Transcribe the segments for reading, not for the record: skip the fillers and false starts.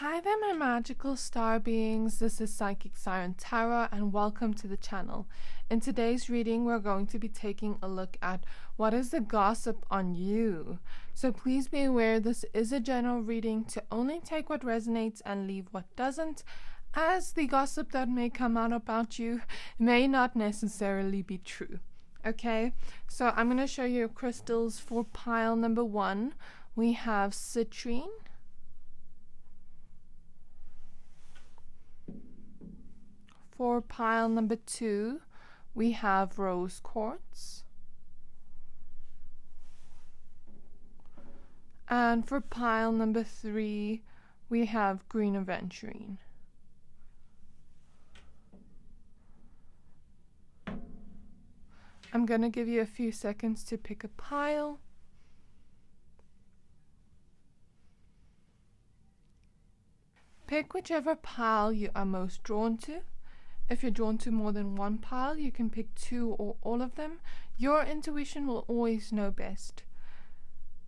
Hi there, my magical star beings. This is Psychic Siren Tarot, and welcome to the channel. In today's reading, we're going to be taking a look at what is the gossip on you. So please be aware this is a general reading to only take what resonates and leave what doesn't, as the gossip that may come out about you may not necessarily be true. Okay, so I'm going to show you crystals for pile number 1. We have Citrine. For pile number 2, we have Rose Quartz. And for pile number 3, we have Green Aventurine. I'm going to give you a few seconds to pick a pile. Pick whichever pile you are most drawn to. If you're drawn to more than one pile, you can pick 2 or all of them. Your intuition will always know best.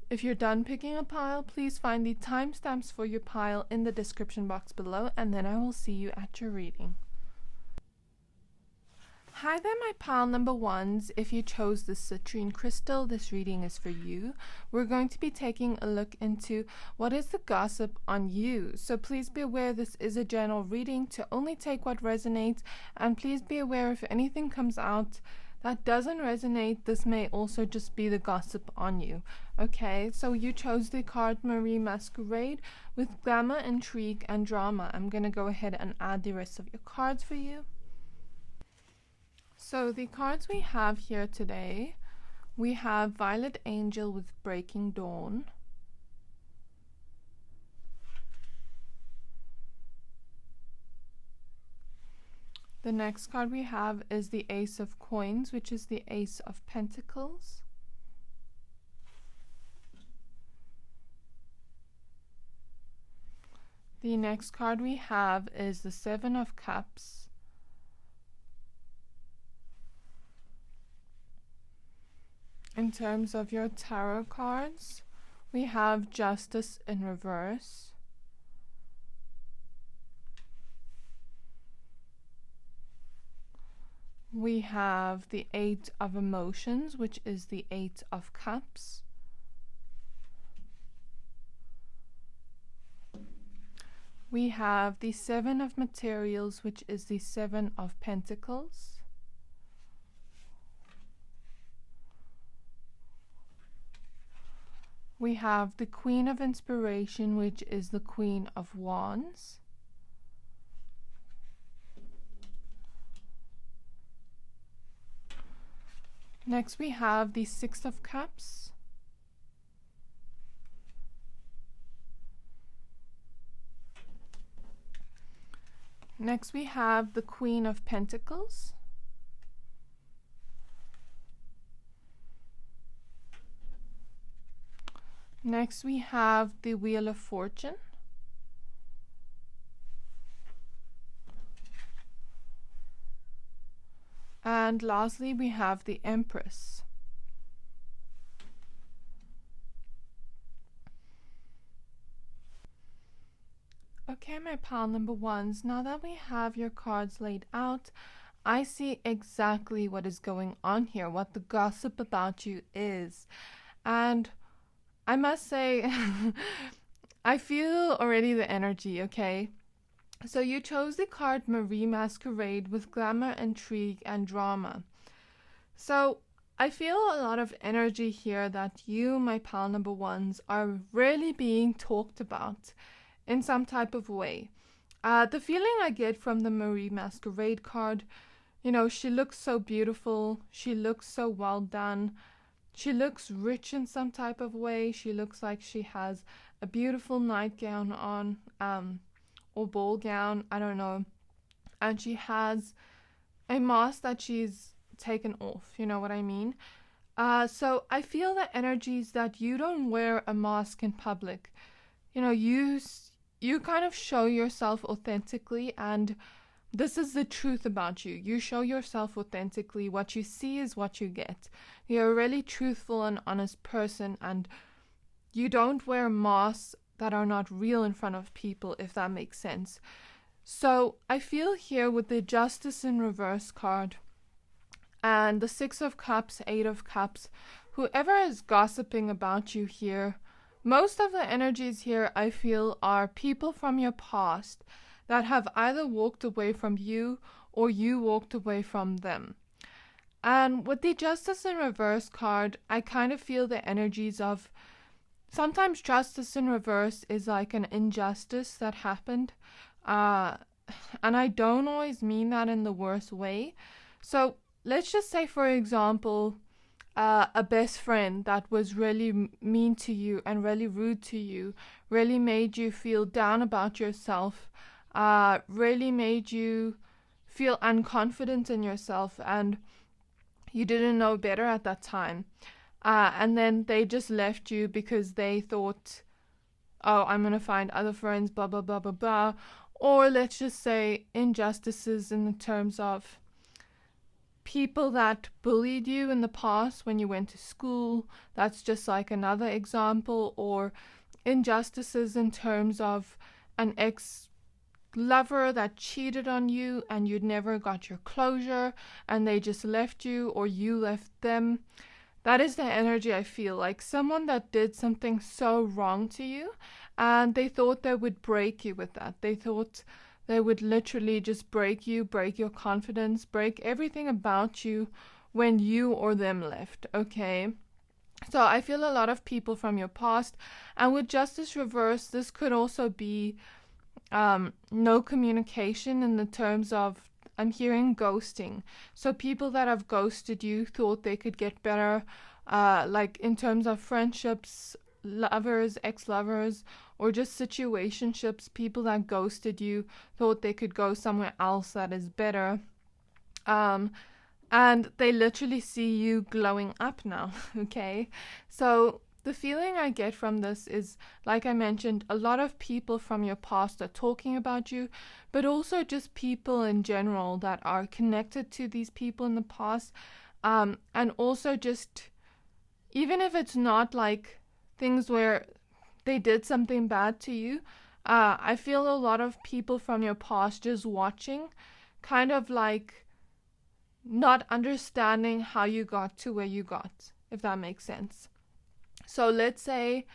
If you're done picking a pile, please find the timestamps for your pile in the description box below, and then I will see you at your reading. Hi there, my pile number 1s. If you chose the Citrine crystal, this reading is for you. We're going to be taking a look into what is the gossip on you. So please be aware this is a general reading to only take what resonates, and please be aware if anything comes out that doesn't resonate, this may also just be the gossip on you. Okay, so you chose the card Masquerade with glamour, intrigue, and drama. I'm going to go ahead and add the rest of your cards for you. So the cards we have here today, we have Violet Angel with Breaking Dawn. The next card we have is the Ace of Coins, which is the Ace of Pentacles. The next card we have is the Seven of Cups. In terms of your tarot cards, we have Justice in reverse. We have the Eight of Emotions, which is the Eight of Cups. We have the Seven of Materials, which is the Seven of Pentacles. We have the Queen of Inspiration, which is the Queen of Wands. Next we have the Six of Cups. Next we have the Queen of Pentacles. Next we have the Wheel of Fortune. And lastly we have the Empress. Okay, my pile number 1s, now that we have your cards laid out, I see exactly what is going on here, what the gossip about you is. And I must say, I feel already the energy, okay? So you chose the card Masquerade with glamour, intrigue, and drama. So I feel a lot of energy here that you, my pile number 1s, are really being talked about in some type of way. The feeling I get from the Masquerade card, you know, she looks so beautiful, she looks so well done. She looks rich in some type of way. She looks like she has a beautiful nightgown on, or ball gown, I don't know. And she has a mask that she's taken off, you know what I mean? So I feel the energies that you don't wear a mask in public. You know, you kind of show yourself authentically, and this is the truth about you. You show yourself authentically. What you see is what you get. You're a really truthful and honest person, and you don't wear masks that are not real in front of people, if that makes sense. So I feel here with the Justice in reverse card and the Six of Cups, Eight of Cups, whoever is gossiping about you here, most of the energies here I feel are people from your past that have either walked away from you or you walked away from them. And with the Justice in reverse card, I kind of feel the energies of sometimes justice in reverse is like an injustice that happened. And I don't always mean that in the worst way. So let's just say, for example, a best friend that was really mean to you and really rude to you, really made you feel down about yourself, really made you feel unconfident in yourself, and you didn't know better at that time. And then they just left you because they thought, oh, I'm going to find other friends, blah, blah, blah, blah, blah. Or let's just say injustices in the terms of people that bullied you in the past when you went to school. That's just like another example. Or injustices in terms of an ex-lover that cheated on you and you'd never got your closure and they just left you or you left them. That is the energy I feel, like someone that did something so wrong to you and they thought they would break you with that. They thought they would literally just break you, break your confidence, break everything about you when you or them left, okay? So I feel a lot of people from your past. And with Justice Reverse, this could also be no communication in the terms of, I'm hearing ghosting. So people that have ghosted you thought they could get better, like in terms of friendships, lovers, ex-lovers, or just situationships. People that ghosted you thought they could go somewhere else that is better. And they literally see you glowing up now, okay? So the feeling I get from this is, like I mentioned, a lot of people from your past are talking about you, but also just people in general that are connected to these people in the past. And also just, even if it's not like things where they did something bad to you, I feel a lot of people from your past just watching, kind of like not understanding how you got to where you got, if that makes sense. So let's say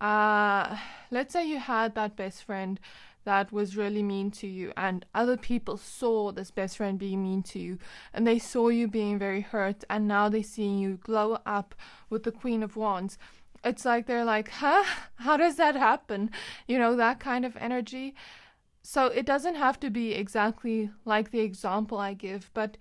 you had that best friend that was really mean to you, and other people saw this best friend being mean to you, and they saw you being very hurt, and now they're seeing you glow up with the Queen of Wands. It's like they're like, huh? How does that happen? You know, that kind of energy. So it doesn't have to be exactly like the example I give, but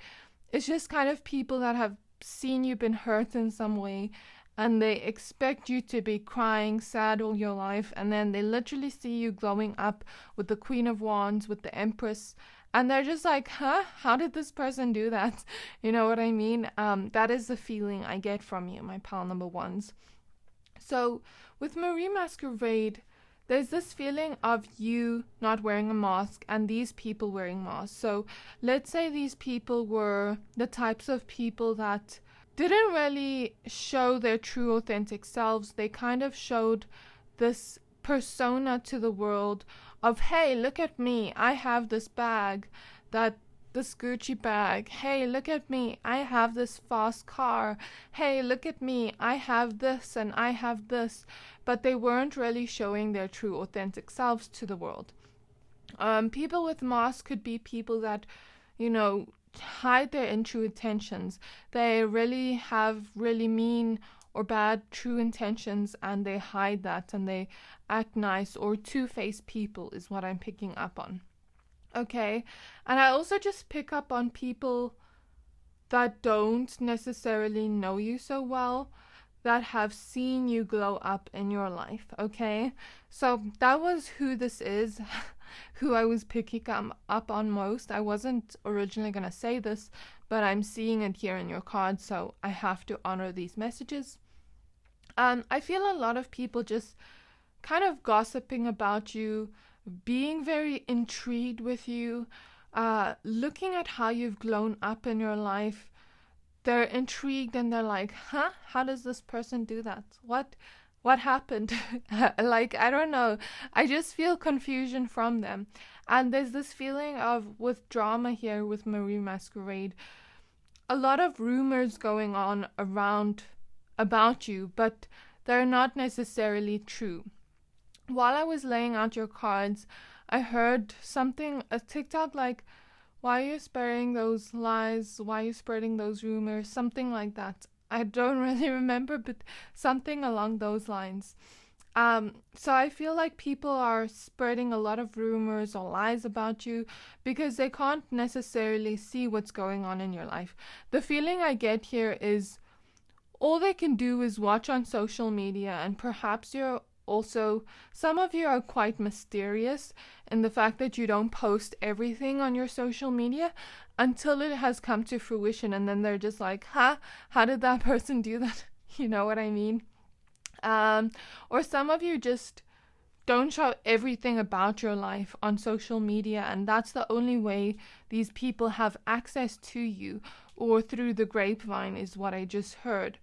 it's just kind of people that have seen you been hurt in some way, and they expect you to be crying, sad all your life, and then they literally see you glowing up with the Queen of Wands, with the Empress, and they're just like, huh? How did this person do that? You know what I mean? That is the feeling I get from you, my pile number ones. So with Marie Masquerade, there's this feeling of you not wearing a mask and these people wearing masks. So let's say these people were the types of people that didn't really show their true authentic selves. They kind of showed this persona to the world of, hey, look at me, I have this bag, this Gucci bag. Hey, look at me, I have this fast car. Hey, look at me, I have this and I have this. But they weren't really showing their true authentic selves to the world. People with masks could be people that, you know, hide their true intentions. They really have really mean or bad true intentions, and they hide that and they act nice, or two-faced people is what I'm picking up on. Okay, and I also just pick up on people that don't necessarily know you so well, that have seen you glow up in your life, okay? So that was who this is, who I was picking up on most. I wasn't originally going to say this, but I'm seeing it here in your card, so I have to honor these messages. I feel a lot of people just kind of gossiping about you, being very intrigued with you, looking at how you've grown up in your life. They're intrigued and they're like, huh? How does this person do that? What? what happened? Like, I don't know. I just feel confusion from them. And there's this feeling of, with drama here with Marie Masquerade, a lot of rumors going on around about you, but they're not necessarily true. While I was laying out your cards, I heard something, a TikTok like, why are you spreading those lies? Why are you spreading those rumors? Something like that. I don't really remember, but something along those lines. So I feel like people are spreading a lot of rumors or lies about you because they can't necessarily see what's going on in your life. The feeling I get here is all they can do is watch on social media, and perhaps you're also, some of you are quite mysterious in the fact that you don't post everything on your social media until it has come to fruition, and then they're just like, huh, how did that person do that? You know what I mean? Or some of you just don't show everything about your life on social media, and that's the only way these people have access to you, or through the grapevine, is what I just heard.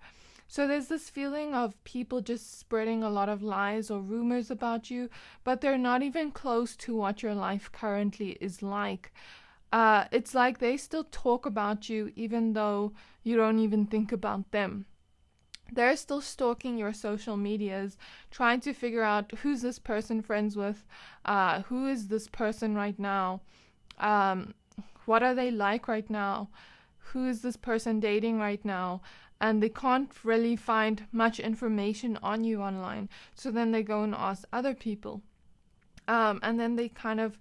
So there's this feeling of people just spreading a lot of lies or rumors about you, but they're not even close to what your life currently is like. It's like they still talk about you even though you don't even think about them. They're still stalking your social medias, trying to figure out who's this person friends with, who is this person right now, what are they like right now, who is this person dating right now, and they can't really find much information on you online, so then they go and ask other people, and then they kind of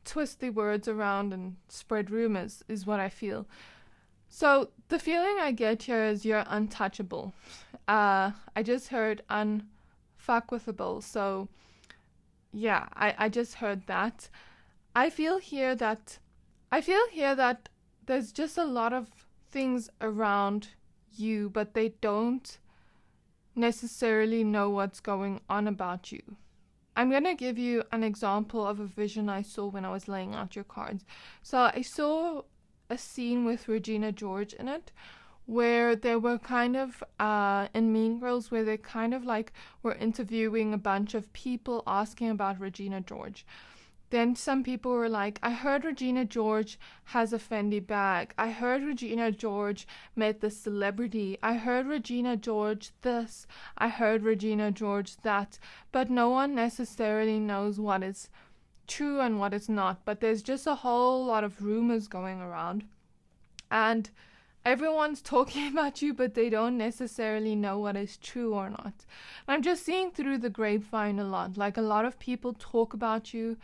twist the words around and spread rumors, is what I feel. So the feeling I get here is you're untouchable. I just heard unfuckwithable. So yeah, I just heard that. I feel here that there's just a lot of things around you, but they don't necessarily know what's going on about you. I'm going to give you an example of a vision I saw when I was laying out your cards. So I saw a scene with Regina George in it, where they were kind of in Mean Girls, where they kind of like were interviewing a bunch of people asking about Regina George. Then some people were like, I heard Regina George has a Fendi bag. I heard Regina George met this celebrity. I heard Regina George this. I heard Regina George that. But no one necessarily knows what is true and what is not. But there's just a whole lot of rumors going around. And everyone's talking about you, but they don't necessarily know what is true or not. I'm just seeing through the grapevine a lot. Like, a lot of people talk about you,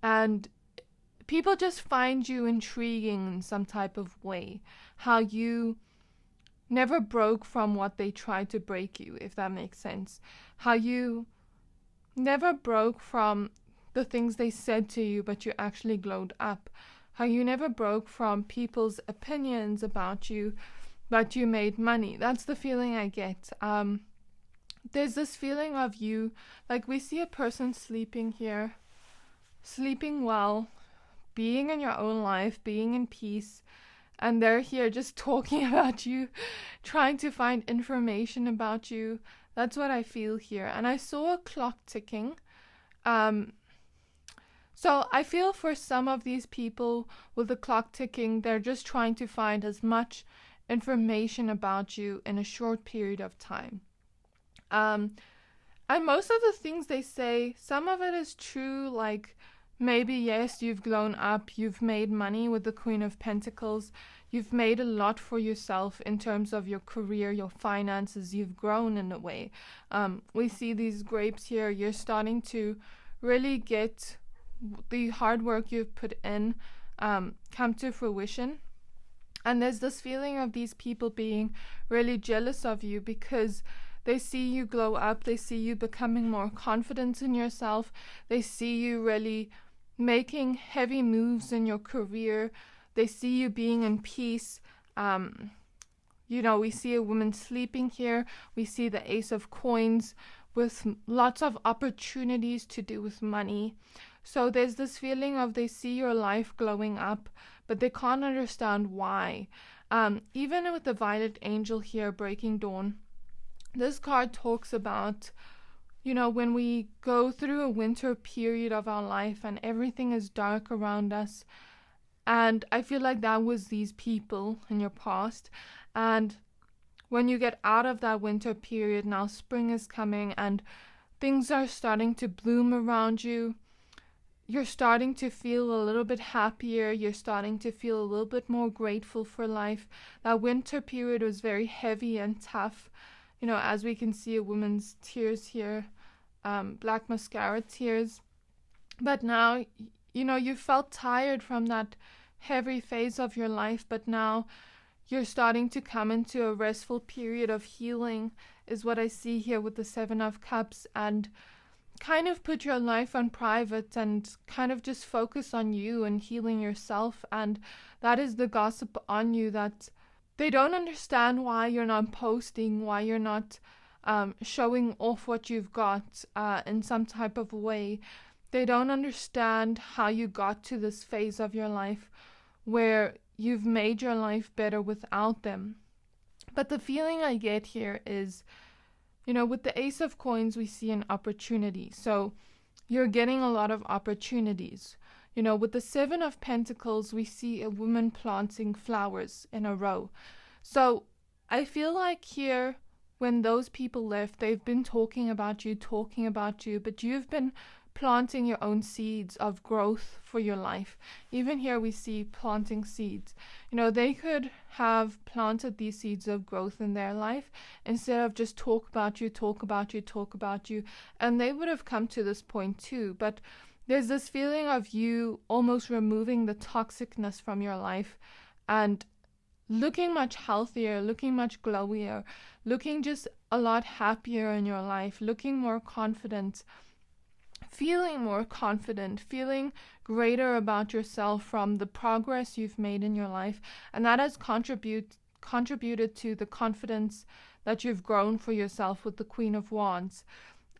and people just find you intriguing in some type of way. How you never broke from what they tried to break you, if that makes sense. How you never broke from the things they said to you, but you actually glowed up. How you never broke from people's opinions about you, but you made money. That's the feeling I get. There's this feeling of you, like we see a person sleeping here, sleeping well, being in your own life, being in peace, and they're here just talking about you, trying to find information about you. That's what I feel here. And I saw a clock ticking. So I feel for some of these people with the clock ticking, they're just trying to find as much information about you in a short period of time. And most of the things they say, some of it is true, like maybe, yes, you've grown up, you've made money with the Queen of Pentacles, you've made a lot for yourself in terms of your career, your finances, you've grown in a way. We see these grapes here, you're starting to really get the hard work you've put in come to fruition. And there's this feeling of these people being really jealous of you because they see you glow up, they see you becoming more confident in yourself, they see you really making heavy moves in your career, they see you being in peace. We see a woman sleeping here, we see the Ace of Coins with lots of opportunities to do with money. So there's this feeling of they see your life glowing up, but they can't understand why. Even with the Violet Angel here, Breaking Dawn, this card talks about you know, when we go through a winter period of our life and everything is dark around us. And I feel like that was these people in your past. And when you get out of that winter period, now spring is coming and things are starting to bloom around you. You're starting to feel a little bit happier. You're starting to feel a little bit more grateful for life. That winter period was very heavy and tough. You know, as we can see, a woman's tears here, black masquerade tears. But now, you know, you felt tired from that heavy phase of your life, but now you're starting to come into a restful period of healing, is what I see here with the Seven of Cups, and kind of put your life on private and kind of just focus on you and healing yourself. And that is the gossip on you, that they don't understand why you're not posting, why you're not showing off what you've got in some type of way. They don't understand how you got to this phase of your life where you've made your life better without them. But the feeling I get here is, you know, with the Ace of Coins, we see an opportunity. So you're getting a lot of opportunities. You know, with the Seven of Pentacles, we see a woman planting flowers in a row. So I feel like here, when those people left, they've been talking about you, but you've been planting your own seeds of growth for your life. Even here we see planting seeds. You know, they could have planted these seeds of growth in their life instead of just talk about you, and they would have come to this point too. But there's this feeling of you almost removing the toxicness from your life and looking much healthier, looking much glowier, looking just a lot happier in your life, looking more confident, feeling more confident, feeling greater about yourself from the progress you've made in your life. And that has contributed to the confidence that you've grown for yourself with the Queen of Wands,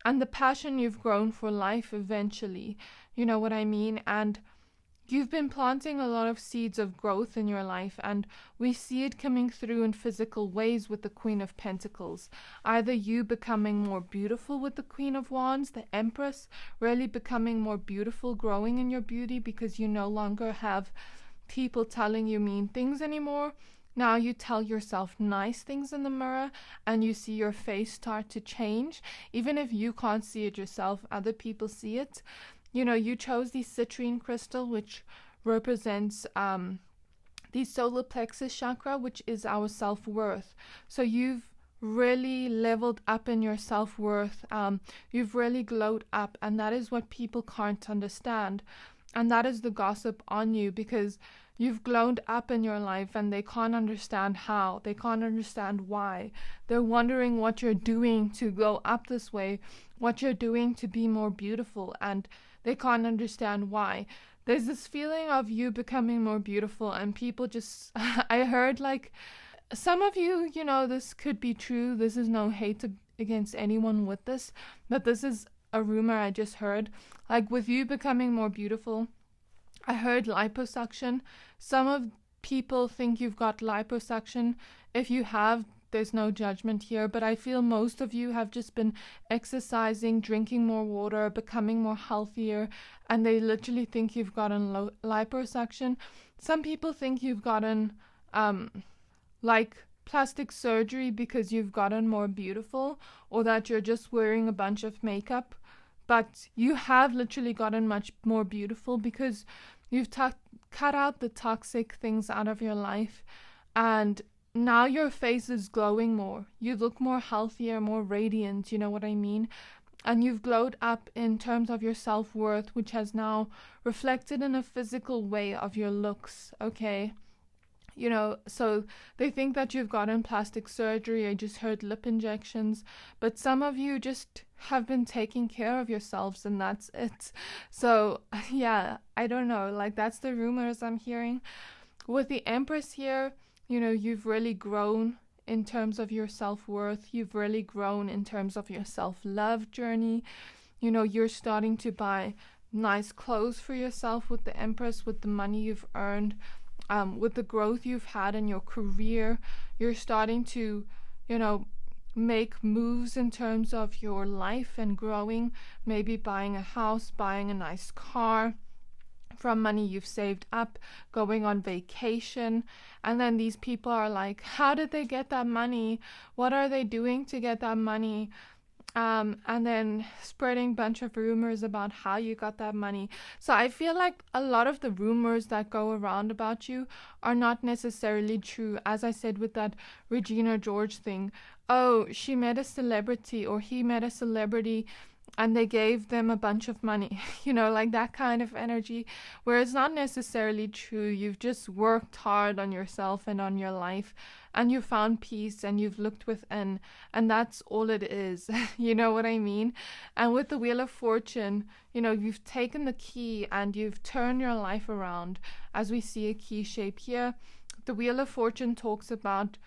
and the passion you've grown for life eventually. You know what I mean? And you've been planting a lot of seeds of growth in your life, and we see it coming through in physical ways with the Queen of Pentacles. Either you becoming more beautiful with the Queen of Wands, the Empress, really becoming more beautiful, growing in your beauty because you no longer have people telling you mean things anymore. Now you tell yourself nice things in the mirror and you see your face start to change. Even if you can't see it yourself, other people see it. You know, you chose the citrine crystal, which represents the solar plexus chakra, which is our self-worth. So you've really leveled up in your self-worth. You've really glowed up, and that is what people can't understand. And that is the gossip on you, because you've glowed up in your life and they can't understand how. They can't understand why. They're wondering what you're doing to glow up this way, what you're doing to be more beautiful, and they can't understand why. There's this feeling of you becoming more beautiful, and people just, I heard like, some of you, you know, this could be true. This is no hate against anyone with this, but this is a rumor I just heard. Like, with you becoming more beautiful, I heard liposuction. Some of people think you've got liposuction. If you have, there's no judgment here, but I feel most of you have just been exercising, drinking more water, becoming more healthier, and they literally think you've gotten liposuction. Some people think you've gotten like plastic surgery because you've gotten more beautiful, or that you're just wearing a bunch of makeup, but you have literally gotten much more beautiful because you've cut out the toxic things out of your life, and now your face is glowing more. You look more healthier, more radiant, you know what I mean? And you've glowed up in terms of your self-worth, which has now reflected in a physical way of your looks, okay? You know, so they think that you've gotten plastic surgery. I just heard lip injections, but some of you just have been taking care of yourselves, and that's it. So yeah, I don't know, like, that's the rumors I'm hearing. With the Empress here, you know, you've really grown in terms of your self-worth. You've really grown in terms of your self-love journey. You know, you're starting to buy nice clothes for yourself with the Empress, with the money you've earned. With the growth you've had in your career, you're starting to, you know, make moves in terms of your life and growing, maybe buying a house, buying a nice car from money you've saved up, going on vacation. And then these people are like, how did they get that money? What are they doing to get that money? And then spreading a bunch of rumors about how you got that money. So I feel like a lot of the rumors that go around about you are not necessarily true. As I said with that Regina George thing, oh, she met a celebrity or he met a celebrity and they gave them a bunch of money, like that kind of energy, where it's not necessarily true. You've just worked hard on yourself and on your life, and you found peace, and you've looked within, and that's all it is. You know what I mean? And with the Wheel of Fortune, you've taken the key and you've turned your life around, as we see a key shape here. The Wheel of Fortune talks about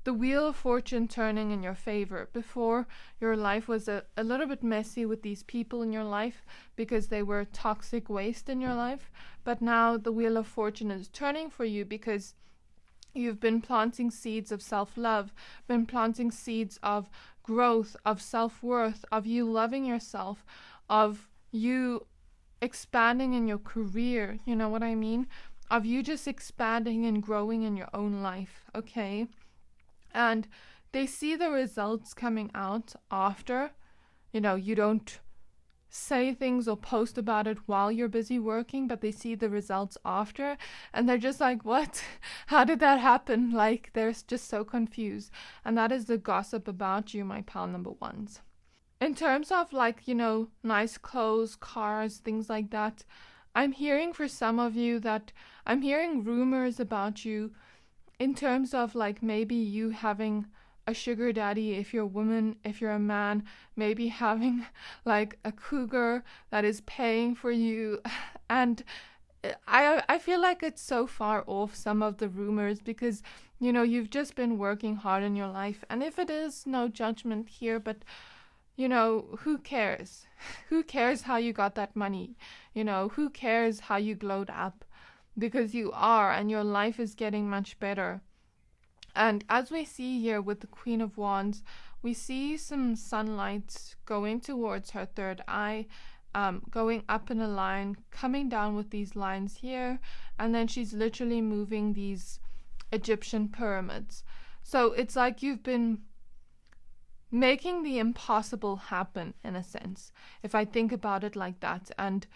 the Wheel of Fortune turning in your favor. Before, your life was a little bit messy with these people in your life because they were toxic waste in your life. But now the Wheel of Fortune is turning for you because you've been planting seeds of self-love, been planting seeds of growth, of self-worth, of you loving yourself, of you expanding in your career, you know what I mean? Of you just expanding and growing in your own life, okay? And they see the results coming out after. You don't say things or post about it while you're busy working, but they see the results after, and they're just like, what? How did that happen? Like, they're just so confused. And that is the gossip about you, my pal number ones. In terms of nice clothes, cars, things like that, I'm hearing for some of you that I'm hearing rumors about you in terms of maybe you having a sugar daddy if you're a woman, if you're a man, maybe having a cougar that is paying for you. And I feel like it's so far off, some of the rumors, because you've just been working hard in your life. And if it is, no judgment here, but who cares? Who cares how you got that money? Who cares how you glowed up? Because you are, and your life is getting much better. And as we see here with the Queen of Wands, we see some sunlight going towards her third eye, going up in a line, coming down with these lines here, and then she's literally moving these Egyptian pyramids. So it's like you've been making the impossible happen, in a sense, if I think about it like that. And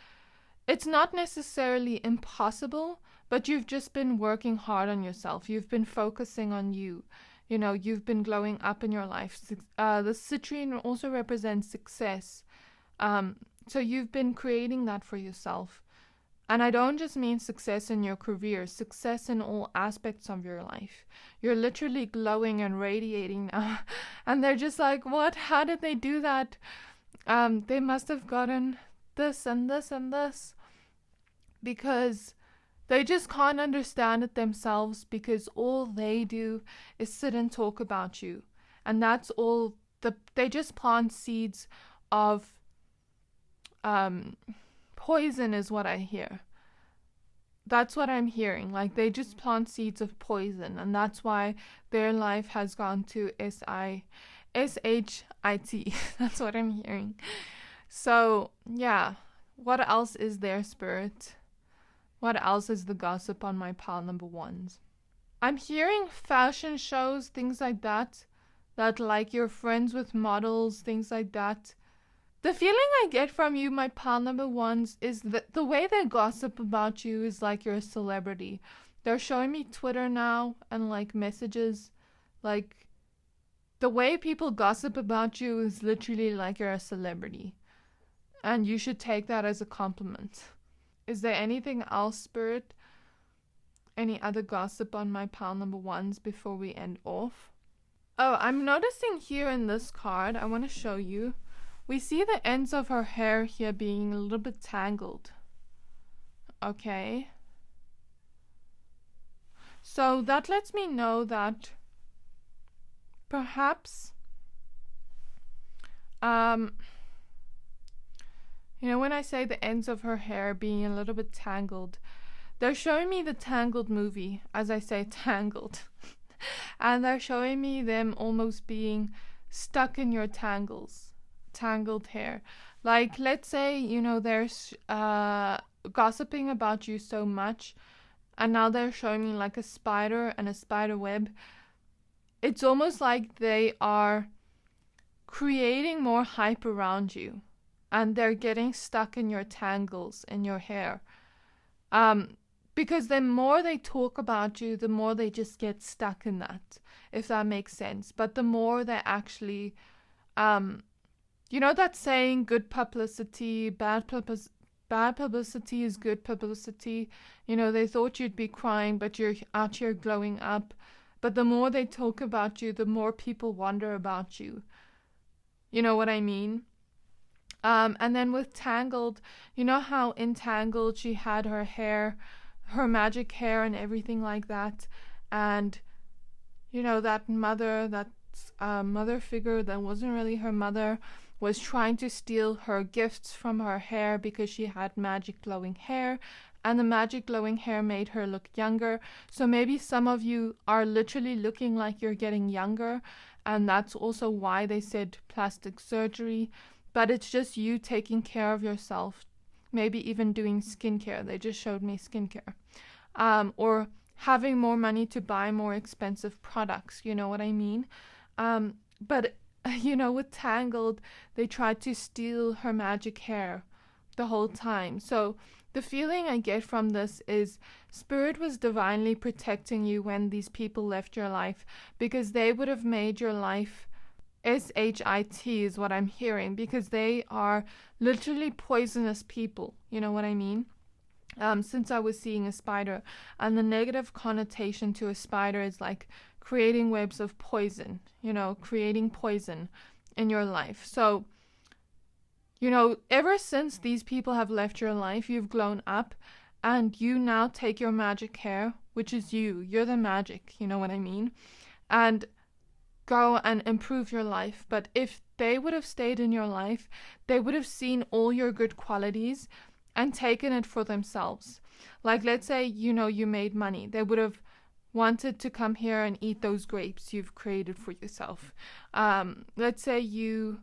it's not necessarily impossible, but you've just been working hard on yourself. You've been focusing on you. You've been glowing up in your life. The citrine also represents success. So you've been creating that for yourself. And I don't just mean success in your career, success in all aspects of your life. You're literally glowing and radiating now. And they're just like, what? How did they do that? They must have gotten this and this and this, because they just can't understand it themselves, because all they do is sit and talk about you, and that's all. They just plant seeds of poison is what I hear. That's what I'm hearing. They just plant seeds of poison, and that's why their life has gone to SHIT. That's what I'm hearing. So, yeah, what else is there, Spirit? What else is the gossip on my pile number ones? I'm hearing fashion shows, things like that you're friends with models, things like that. The feeling I get from you, my pile number ones, is that the way they gossip about you is like you're a celebrity. They're showing me Twitter now and messages. The way people gossip about you is literally like you're a celebrity. And you should take that as a compliment. Is there anything else, Spirit? Any other gossip on my pile number ones before we end off? Oh, I'm noticing here in this card, I want to show you. We see the ends of her hair here being a little bit tangled. Okay. So that lets me know that perhaps when I say the ends of her hair being a little bit tangled, they're showing me the Tangled movie. As I say, tangled. And they're showing me them almost being stuck in your tangled hair. Like, let's say, you know, there's gossiping about you so much, and now they're showing me like a spider and a spider web. It's almost like they are creating more hype around you, and they're getting stuck in your tangles in your hair. Because the more they talk about you, the more they just get stuck in that, if that makes sense. But the more they actually, you know that saying, good publicity, bad publicity is good publicity. You know, they thought you'd be crying, but you're out here glowing up. But the more they talk about you, the more people wonder about you. You know what I mean? And then with Tangled, you know how in Tangled she had her hair, her magic hair and everything like that. And, you know, that mother figure that wasn't really her mother was trying to steal her gifts from her hair because she had magic glowing hair. And the magic glowing hair made her look younger. So maybe some of you are literally looking like you're getting younger. And that's also why they said plastic surgery. But it's just you taking care of yourself. Maybe even doing skincare. They just showed me skincare. Or having more money to buy more expensive products. You know what I mean? But, you know, with Tangled, they tried to steal her magic hair the whole time. So the feeling I get from this is Spirit was divinely protecting you when these people left your life, because they would have made your life SHIT is what I'm hearing, because they are literally poisonous people. You know what I mean? Since I was seeing a spider, and the negative connotation to a spider is like creating webs of poison, you know, creating poison in your life. So, you know, ever since these people have left your life, you've grown up, and you now take your magic hair, which is you. You're the magic, you know what I mean? And go and improve your life. But if they would have stayed in your life, they would have seen all your good qualities and taken it for themselves. Like, let's say, you know, you made money. They would have wanted to come here and eat those grapes you've created for yourself. Let's say you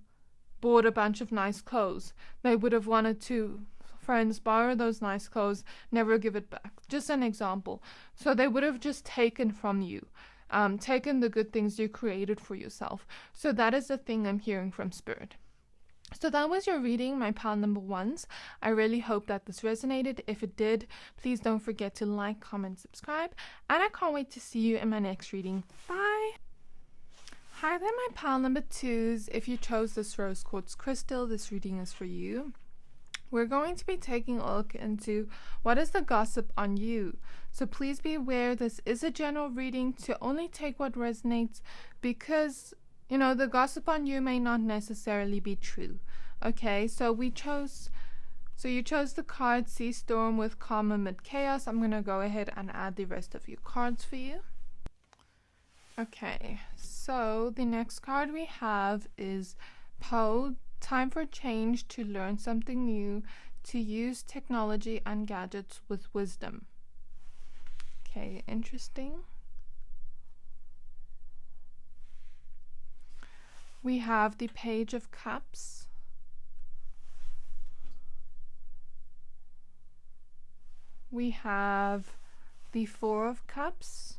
bought a bunch of nice clothes. They would have wanted to, friends, borrow those nice clothes, never give it back. Just an example. So they would have just taken from you, taken the good things you created for yourself. So that is the thing I'm hearing from Spirit. So that was your reading, my pal number ones. I really hope that this resonated. If it did, please don't forget to like, comment, subscribe. And I can't wait to see you in my next reading. Bye! Hi there, my pal number twos. If you chose this rose quartz crystal, this reading is for you. We're going to be taking a look into what is the gossip on you. So please be aware this is a general reading, to only take what resonates, because, you know, the gossip on you may not necessarily be true. Okay, so you chose the card Sea Storm with Calm Amid Chaos. I'm going to go ahead and add the rest of your cards for you. Okay, so the next card we have is Poe, Time for Change, to learn something new, to use technology and gadgets with wisdom. Okay, interesting. We have the Page of Cups. We have the Four of Cups.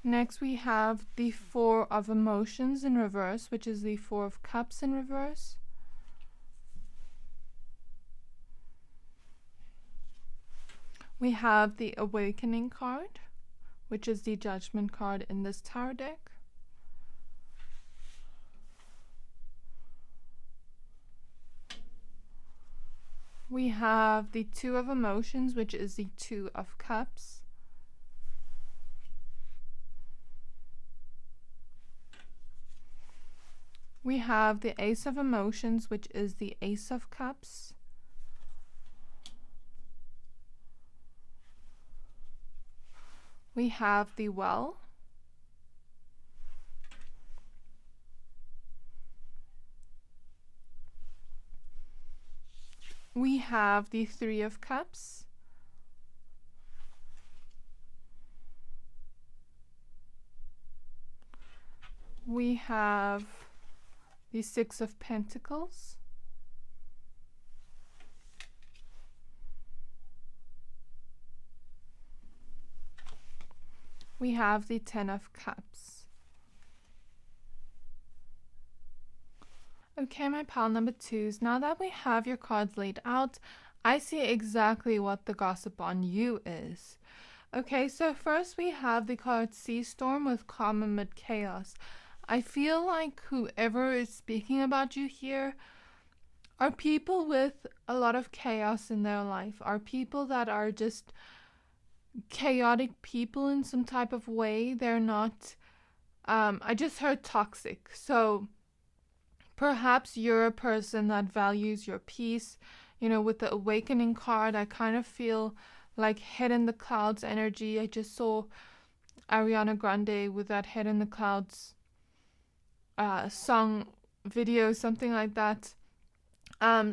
Next we have the Four of Emotions in reverse, which is the Four of Cups in reverse. We have the Awakening card, which is the Judgment card in this tarot deck. We have the Two of Emotions, which is the Two of Cups. We have the Ace of Emotions, which is the Ace of Cups. We have the Well. we have the Three of Cups. We have the Six of Pentacles. We have the Ten of Cups. Okay, my pile number twos, now that we have your cards laid out, I see exactly what the gossip on you is. Okay, so first we have the card Sea Storm with calm amid chaos. I feel like whoever is speaking about you here are people with a lot of chaos in their life, are people that are just chaotic people in some type of way. They're not, I just heard toxic. So perhaps you're a person that values your peace. You know, with the Awakening card, I kind of feel like Head in the Clouds energy. I just saw Ariana Grande with that Head in the Clouds song video, something like that.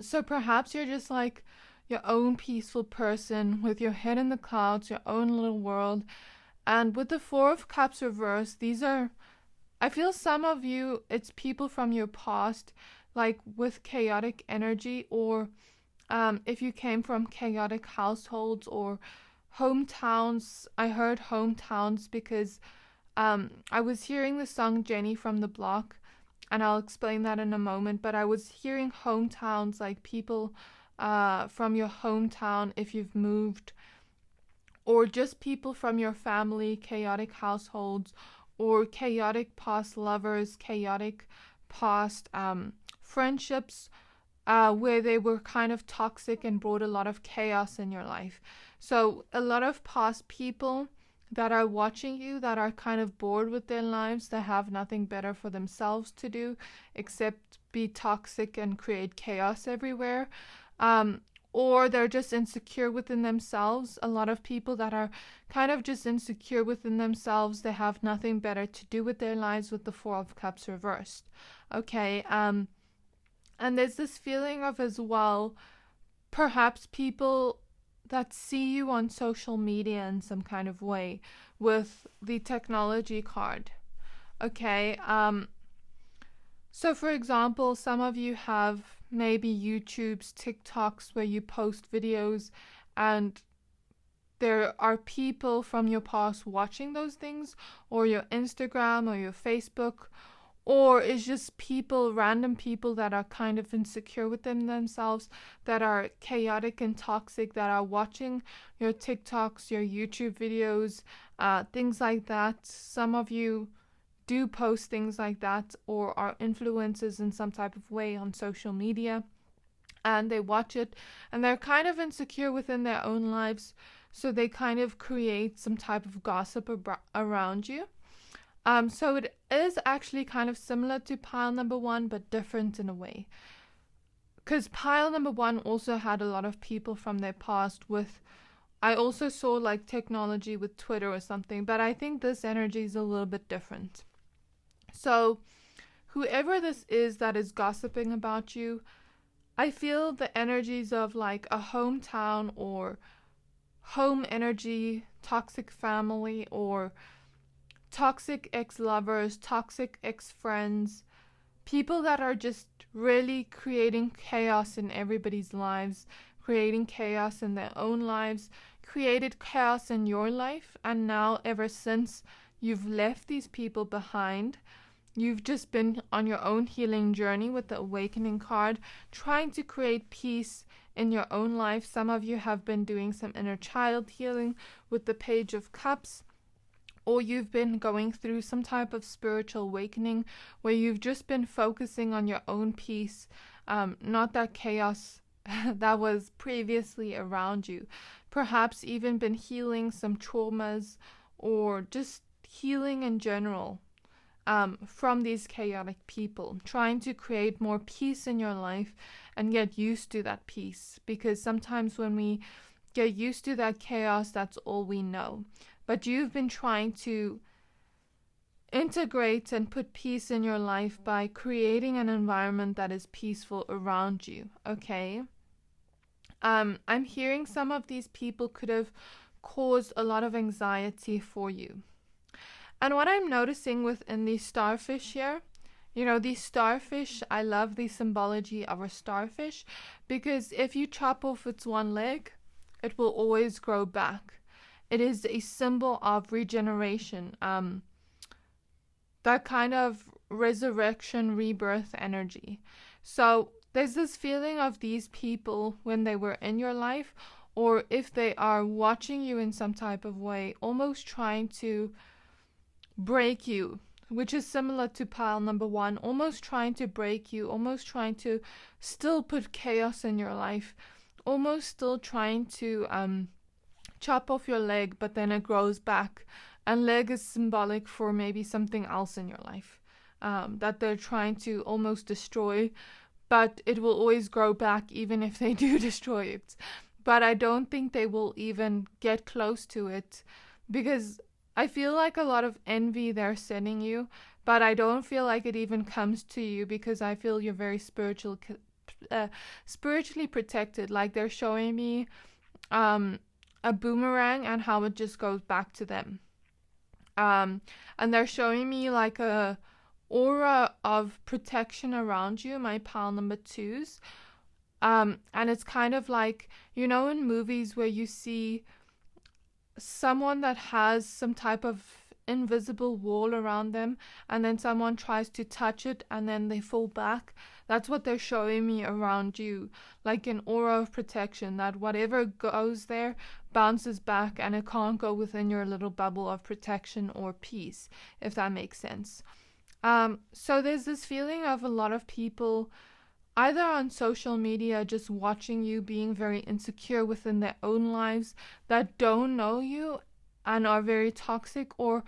So perhaps you're just like your own peaceful person with your head in the clouds, your own little world. And with the Four of Cups reversed, these are, I feel some of you, it's people from your past, like with chaotic energy, or if you came from chaotic households or hometowns. I heard hometowns because I was hearing the song Jenny from the Block, and I'll explain that in a moment, but I was hearing hometowns, like people from your hometown if you've moved, or just people from your family, chaotic households, or chaotic past lovers, chaotic past friendships, where they were kind of toxic and brought a lot of chaos in your life. So a lot of past people that are watching you, that are kind of bored with their lives, that have nothing better for themselves to do except be toxic and create chaos everywhere. Or they're just insecure within themselves. A lot of people that are kind of just insecure within themselves, they have nothing better to do with their lives with the Four of Cups reversed. Okay, and there's this feeling of as well, perhaps people that see you on social media in some kind of way with the technology card. Okay, so for example, some of you have maybe YouTube's, TikToks, where you post videos and there are people from your past watching those things, or your Instagram or your Facebook, or it's just people, random people that are kind of insecure within themselves, that are chaotic and toxic, that are watching your TikToks, your YouTube videos, things like that. Some of you do post things like that, or are influencers in some type of way on social media, and they watch it and they're kind of insecure within their own lives, so they kind of create some type of gossip around you. So it is actually kind of similar to pile number one, but different in a way, because pile number one also had a lot of people from their past with, I also saw like technology with Twitter or something, but I think this energy is a little bit different. So whoever this is that is gossiping about you, I feel the energies of like a hometown or home energy, toxic family, or toxic ex-lovers, toxic ex-friends, people that are just really creating chaos in everybody's lives, creating chaos in their own lives, created chaos in your life, and now ever since you've left these people behind, you've just been on your own healing journey with the Awakening card, trying to create peace in your own life. Some of you have been doing some inner child healing with the Page of Cups, or you've been going through some type of spiritual awakening where you've just been focusing on your own peace, not that chaos that was previously around you. Perhaps even been healing some traumas, or just healing in general from these chaotic people, trying to create more peace in your life and get used to that peace, because sometimes when we get used to that chaos, that's all we know. But you've been trying to integrate and put peace in your life by creating an environment that is peaceful around you, okay? I'm hearing some of these people could have caused a lot of anxiety for you. And what I'm noticing within these starfish here, these starfish, I love the symbology of a starfish, because if you chop off its one leg, it will always grow back. It is a symbol of regeneration, that kind of resurrection, rebirth energy. So there's this feeling of these people when they were in your life, or if they are watching you in some type of way, almost trying to break you, which is similar to pile number 1, almost trying to break you, almost trying to still put chaos in your life, almost still trying to chop off your leg, but then it grows back. And leg is symbolic for maybe something else in your life that they're trying to almost destroy, but it will always grow back even if they do destroy it. But I don't think they will even get close to it, because I feel like a lot of envy they're sending you, but I don't feel like it even comes to you, because I feel you're very spiritually protected. Like they're showing me a boomerang and how it just goes back to them. And they're showing me like a aura of protection around you, my pile number 2s. And it's kind of like, in movies where you see someone that has some type of invisible wall around them, and then someone tries to touch it and then they fall back. That's what they're showing me around you, like an aura of protection, that whatever goes there bounces back and it can't go within your little bubble of protection or peace, if that makes sense. So there's this feeling of a lot of people either on social media just watching you being very insecure within their own lives, that don't know you and are very toxic, or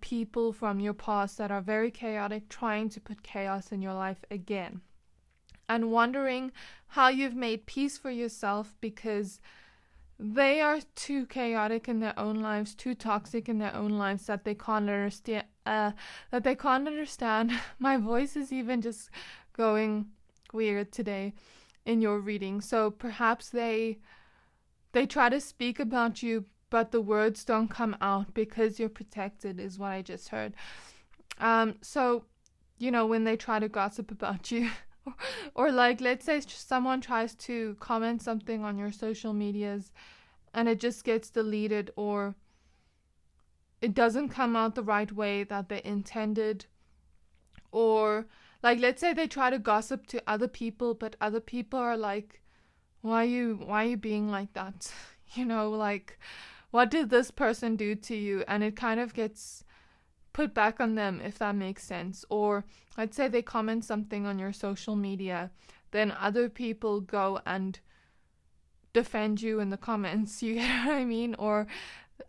people from your past that are very chaotic, trying to put chaos in your life again, and wondering how you've made peace for yourself, because they are too chaotic in their own lives, too toxic in their own lives, that they can't understand. My voice is even just going weird today in your reading. So perhaps they try to speak about you, but the words don't come out because you're protected, is what I just heard. So, when they try to gossip about you, or like, let's say someone tries to comment something on your social medias and it just gets deleted, or it doesn't come out the right way that they intended, or like, let's say they try to gossip to other people, but other people are like, why are you being like that? Like, what did this person do to you? And it kind of gets put back on them, if that makes sense. Or let's say they comment something on your social media, then other people go and defend you in the comments. You get what I mean? Or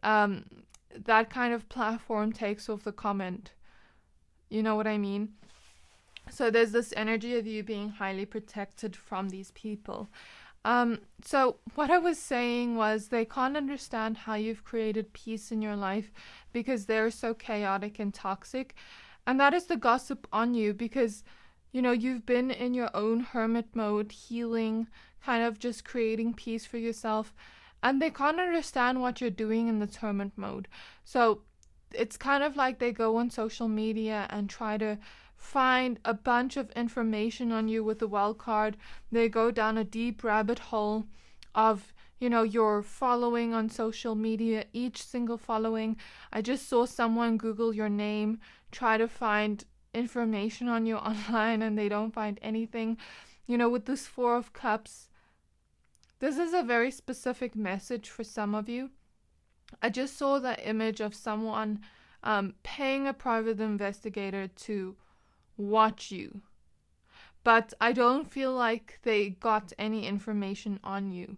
that kind of platform takes off the comment. You know what I mean? So there's this energy of you being highly protected from these people. So what I was saying was, they can't understand how you've created peace in your life because they're so chaotic and toxic. And that is the gossip on you, because, you've been in your own hermit mode, healing, kind of just creating peace for yourself. And they can't understand what you're doing in this hermit mode. So it's kind of like they go on social media and try to find a bunch of information on you with the wild card. They go down a deep rabbit hole of, your following on social media, each single following. I just saw someone Google your name, try to find information on you online, and they don't find anything. With this 4 of Cups, this is a very specific message for some of you. I just saw the image of someone paying a private investigator to watch you, but I don't feel like they got any information on you,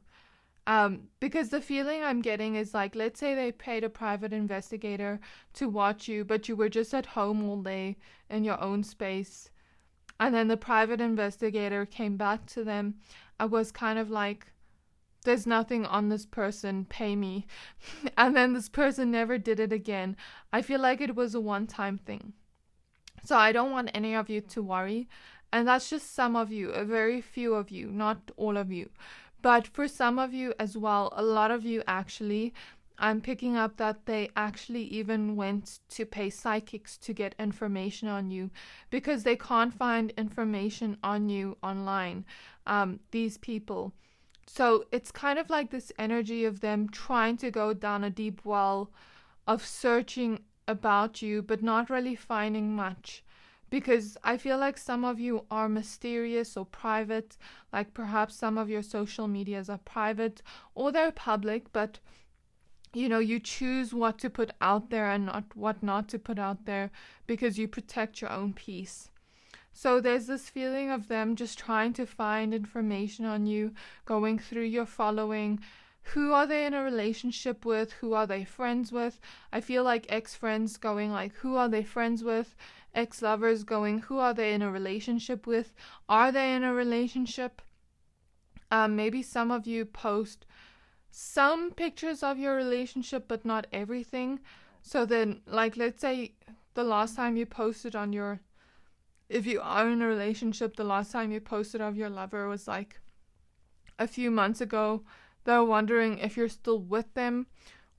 because the feeling I'm getting is like, let's say they paid a private investigator to watch you, but you were just at home all day in your own space, and then the private investigator came back to them. I was kind of like, there's nothing on this person, pay me. And then this person never did it again. I feel like it was a one-time thing. So I don't want any of you to worry. And that's just some of you, a very few of you, not all of you. But for some of you as well, a lot of you actually, I'm picking up that they actually even went to pay psychics to get information on you because they can't find information on you online, these people. So it's kind of like this energy of them trying to go down a deep well of searching about you, but not really finding much. Because I feel like some of you are mysterious or private, like perhaps some of your social medias are private or they're public, but you know, you choose what to put out there and what not to put out there because you protect your own peace. So there's this feeling of them just trying to find information on you, going through your following. Who are they in a relationship with? Who are they friends with? I feel like ex-friends going like, who are they friends with? Ex-lovers going, who are they in a relationship with? Are they in a relationship? Maybe some of you post some pictures of your relationship, but not everything. So then, like, let's say the last time you posted on your, if you are in a relationship, the last time you posted of your lover was like a few months ago. They're wondering if you're still with them,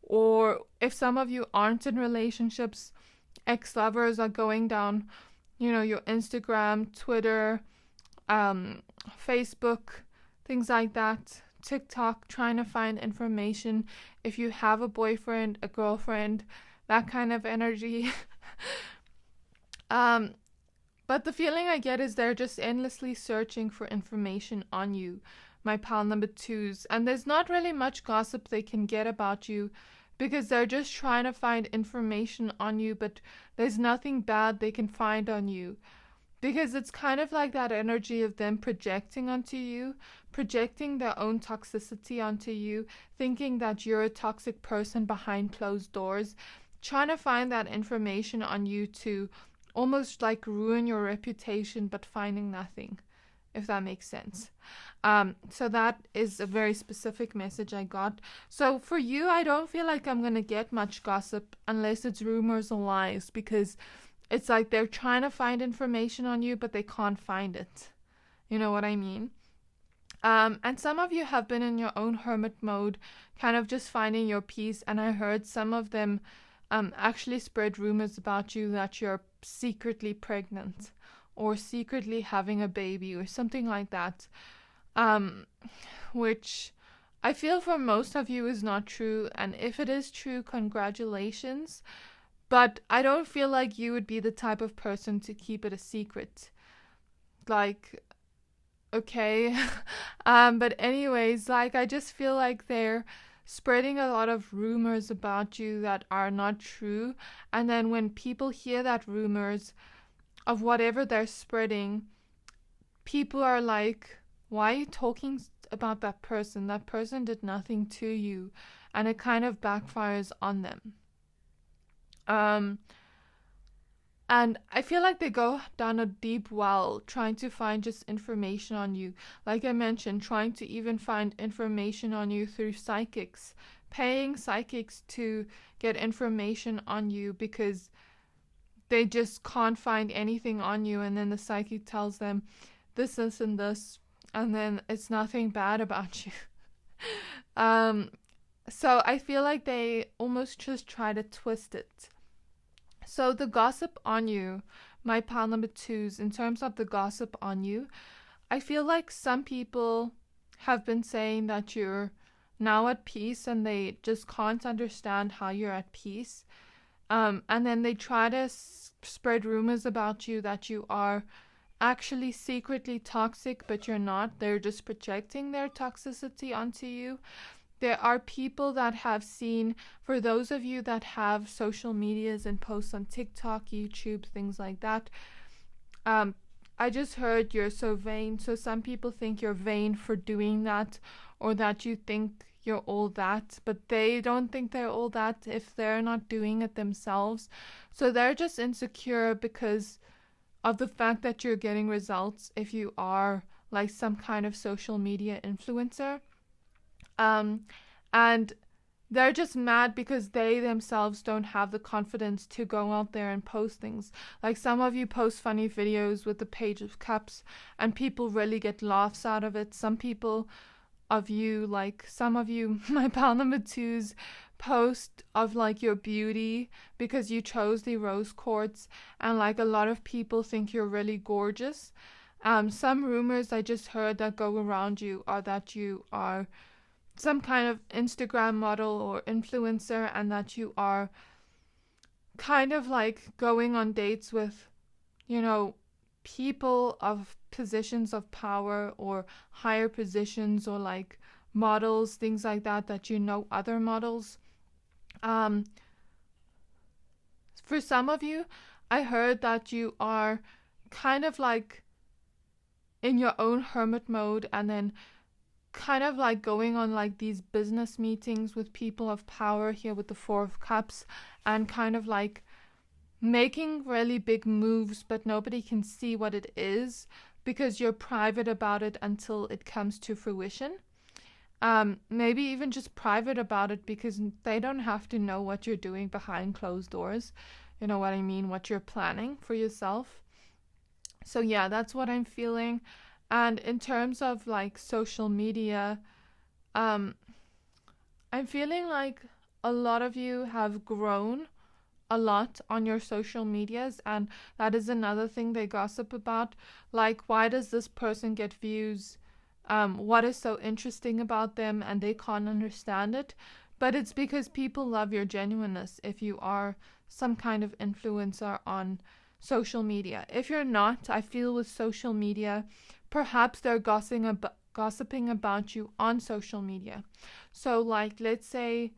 or if some of you aren't in relationships, ex-lovers are going down, you know, your Instagram, Twitter, Facebook, things like that, TikTok, trying to find information. If you have a boyfriend, a girlfriend, that kind of energy. But the feeling I get is they're just endlessly searching for information on you, my pile number twos. And there's not really much gossip they can get about you because they're just trying to find information on you, but there's nothing bad they can find on you. Because it's kind of like that energy of them projecting onto you, projecting their own toxicity onto you, thinking that you're a toxic person behind closed doors, trying to find that information on you to almost like ruin your reputation, but finding nothing, if that makes sense. So that is a very specific message I got. So for you, I don't feel like I'm going to get much gossip unless it's rumors or lies, because it's like they're trying to find information on you, but they can't find it. You know what I mean? And some of you have been in your own hermit mode, kind of just finding your peace. And I heard some of them actually spread rumors about you that you're secretly pregnant or secretly having a baby or something like that. Which I feel for most of you is not true. And if it is true, congratulations. But I don't feel like you would be the type of person to keep it a secret. Like, okay. But anyways, like, I just feel like they're spreading a lot of rumors about you that are not true. And then when people hear that rumors of whatever they're spreading, people are like, why are you talking about that person? That person did nothing to you. And it kind of backfires on them. And I feel like they go down a deep well trying to find just information on you. Like I mentioned, trying to even find information on you through psychics, paying psychics to get information on you because they just can't find anything on you. And then the psychic tells them this, and this, and then it's nothing bad about you. So I feel like they almost just try to twist it. So the gossip on you, my pile number twos, in terms of the gossip on you, I feel like some people have been saying that you're now at peace and they just can't understand how you're at peace. And then they try to spread rumors about you that you are actually secretly toxic, but you're not. They're just projecting their toxicity onto you. There are people that have seen, for those of you that have social medias and posts on TikTok, YouTube, things like that, I just heard you're so vain. So some people think you're vain for doing that, or that you think you're all that, but they don't think they're all that if they're not doing it themselves. So they're just insecure because of the fact that you're getting results if you are like some kind of social media influencer. And they're just mad because they themselves don't have the confidence to go out there and post things. Like some of you post funny videos with the Page of Cups and people really get laughs out of it. Some of you, my pal number twos, post of like your beauty because you chose the rose quartz, and like a lot of people think you're really gorgeous. Some rumors I just heard that go around you are that you are some kind of Instagram model or influencer, and that you are kind of like going on dates with, people of positions of power or higher positions, or like models, things like that, other models. For some of you, I heard that you are kind of like in your own hermit mode, and then kind of like going on like these business meetings with people of power here with the Four of Cups, and kind of like making really big moves, but nobody can see what it is because you're private about it until it comes to fruition. Maybe even just private about it because they don't have to know what you're doing behind closed doors. You know what I mean? What you're planning for yourself. So yeah, that's what I'm feeling. And in terms of like social media, I'm feeling like a lot of you have grown a lot on your social medias, and that is another thing they gossip about. Like, why does this person get views? What is so interesting about them? And they can't understand it. But it's because people love your genuineness if you are some kind of influencer on social media. If you're not, I feel with social media, perhaps they're gossiping about you on social media. So like, let's say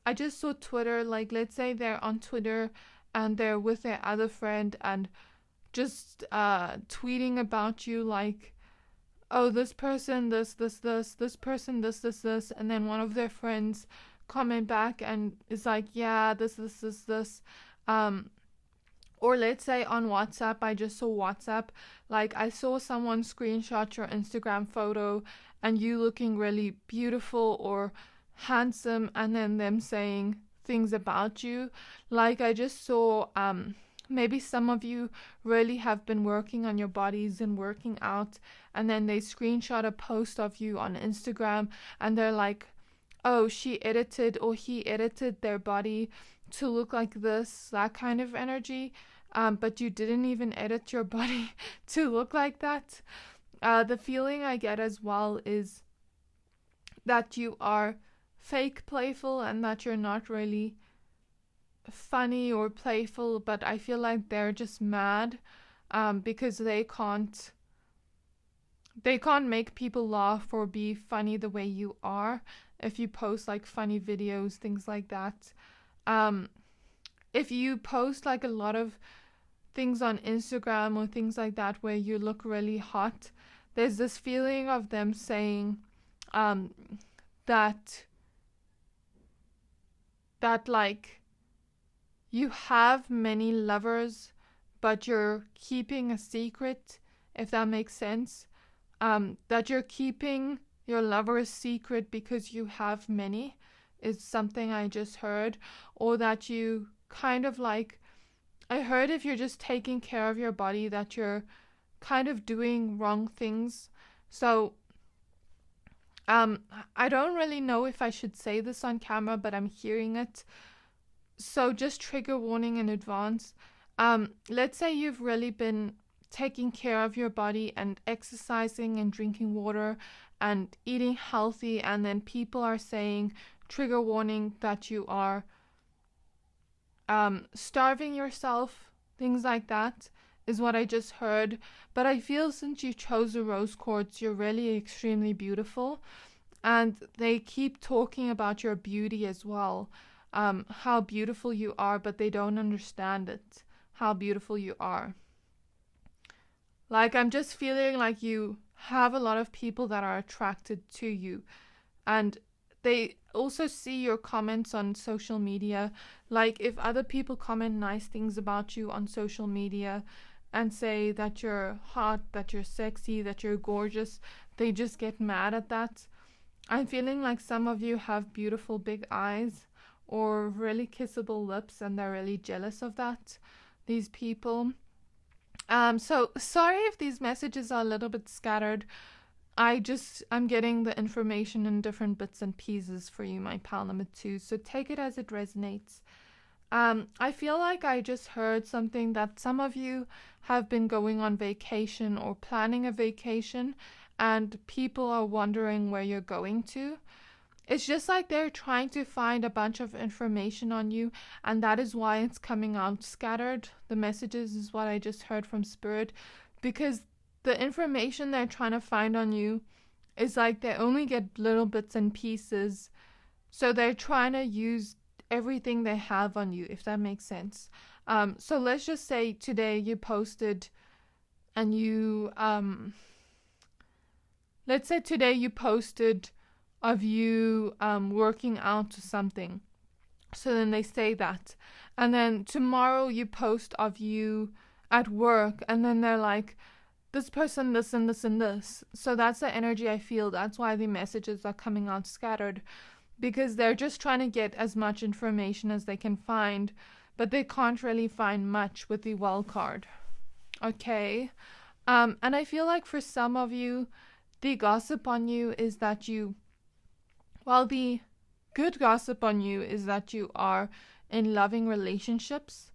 I just saw Twitter, like let's say they're on Twitter and they're with their other friend and just tweeting about you, like, oh, this person, this person, this, and then one of their friends comment back and is like, yeah, this. Or let's say on WhatsApp, I just saw WhatsApp, like I saw someone screenshot your Instagram photo and you looking really beautiful or handsome, and then them saying things about you. Like I just saw, maybe some of you really have been working on your bodies and working out, and then they screenshot a post of you on Instagram and they're like, oh, she edited or he edited their body to look like this, that kind of energy. But you didn't even edit your body to look like that. The feeling I get as well is that you are fake playful and that you're not really funny or playful, but I feel like they're just mad because they can't make people laugh or be funny the way you are if you post like funny videos, things like that. If you post like a lot of things on Instagram or things like that where you look really hot, there's this feeling of them saying that like you have many lovers but you're keeping a secret, if that makes sense. That you're keeping your lover's secret because you have many is something I just heard. Or that you kind of like, I heard if you're just taking care of your body that you're kind of doing wrong things. So I don't really know if I should say this on camera, but I'm hearing it. So just trigger warning in advance. Let's say you've really been taking care of your body and exercising and drinking water and eating healthy, and then people are saying, trigger warning, that you are starving yourself, things like that is what I just heard. But I feel since you chose a rose quartz, you're really extremely beautiful, and they keep talking about your beauty as well, how beautiful you are, but they don't understand it, how beautiful you are. Like, I'm just feeling like you have a lot of people that are attracted to you, and they also see your comments on social media. Like, if other people comment nice things about you on social media and say that you're hot, that you're sexy, that you're gorgeous, they just get mad at that. I'm feeling like some of you have beautiful big eyes or really kissable lips, and they're really jealous of that, these people. So sorry if these messages are a little bit scattered. I'm getting the information in different bits and pieces for you, my pal number 2. So take it as it resonates. I feel like I just heard something that some of you have been going on vacation or planning a vacation, and people are wondering where you're going to. It's just like they're trying to find a bunch of information on you, and that is why it's coming out scattered. The messages is what I just heard from Spirit, because the information they're trying to find on you is like they only get little bits and pieces. So they're trying to use everything they have on you, if that makes sense. So let's just say today you posted and let's say today you posted of you working out or something. So then they say that. And then tomorrow you post of you at work, and then they're like, this person, this and this and this. So that's the energy I feel. That's why the messages are coming out scattered, because they're just trying to get as much information as they can find, but they can't really find much with the well card. Okay. And I feel like for some of you, the gossip on you is that the good gossip on you is that you are in loving relationships.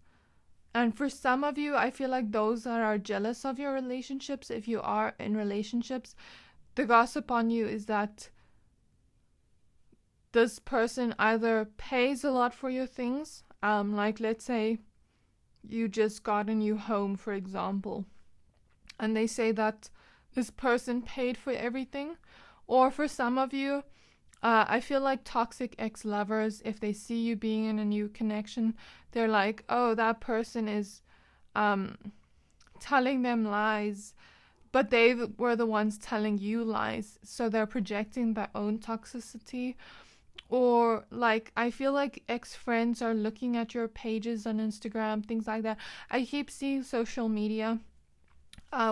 And for some of you, I feel like those that are jealous of your relationships, if you are in relationships, the gossip on you is that this person either pays a lot for your things, like let's say you just got a new home, for example, and they say that this person paid for everything. Or for some of you, I feel like toxic ex-lovers, if they see you being in a new connection, they're like, oh, that person is telling them lies, but they were the ones telling you lies, so they're projecting their own toxicity. Or like, I feel like ex-friends are looking at your pages on Instagram, things like that. I keep seeing social media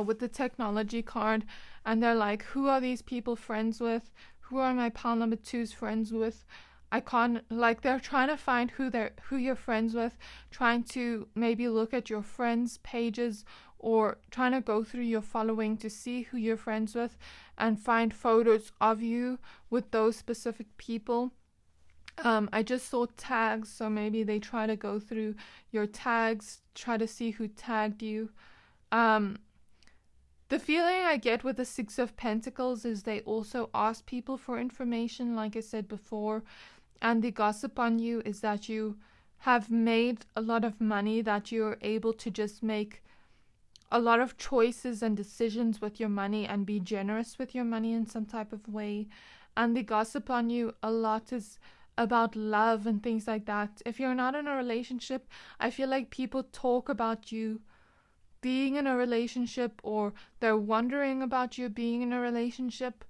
with the technology card, and they're like, who are these people friends with? Who are my pal number 2's friends with? I can't, like, they're trying to find who you're friends with, trying to maybe look at your friends' pages, or trying to go through your following to see who you're friends with and find photos of you with those specific people. I just saw tags, so maybe they try to go through your tags, try to see who tagged you. The feeling I get with the Six of Pentacles is they also ask people for information, like I said before. And the gossip on you is that you have made a lot of money, that you're able to just make a lot of choices and decisions with your money and be generous with your money in some type of way. And the gossip on you a lot is about love and things like that. If you're not in a relationship, I feel like people talk about you being in a relationship, or they're wondering about you being in a relationship.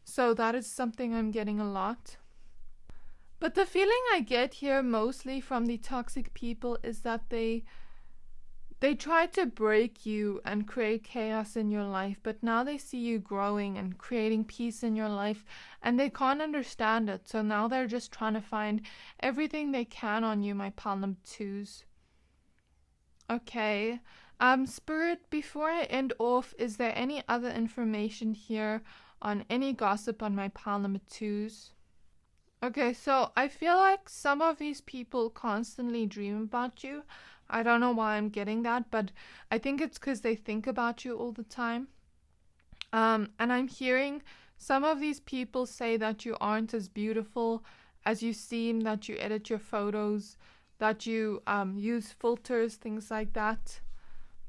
So that is something I'm getting a lot. But the feeling I get here mostly from the toxic people is that they try to break you and create chaos in your life, but now they see you growing and creating peace in your life, and they can't understand it. So now they're just trying to find everything they can on you, my pal number 2s. Okay. Spirit, before I end off, is there any other information here on any gossip on my pal number 2s? Okay, so I feel like some of these people constantly dream about you. I don't know why I'm getting that, but I think it's because they think about you all the time. And I'm hearing some of these people say that you aren't as beautiful as you seem, that you edit your photos, that you use filters, things like that.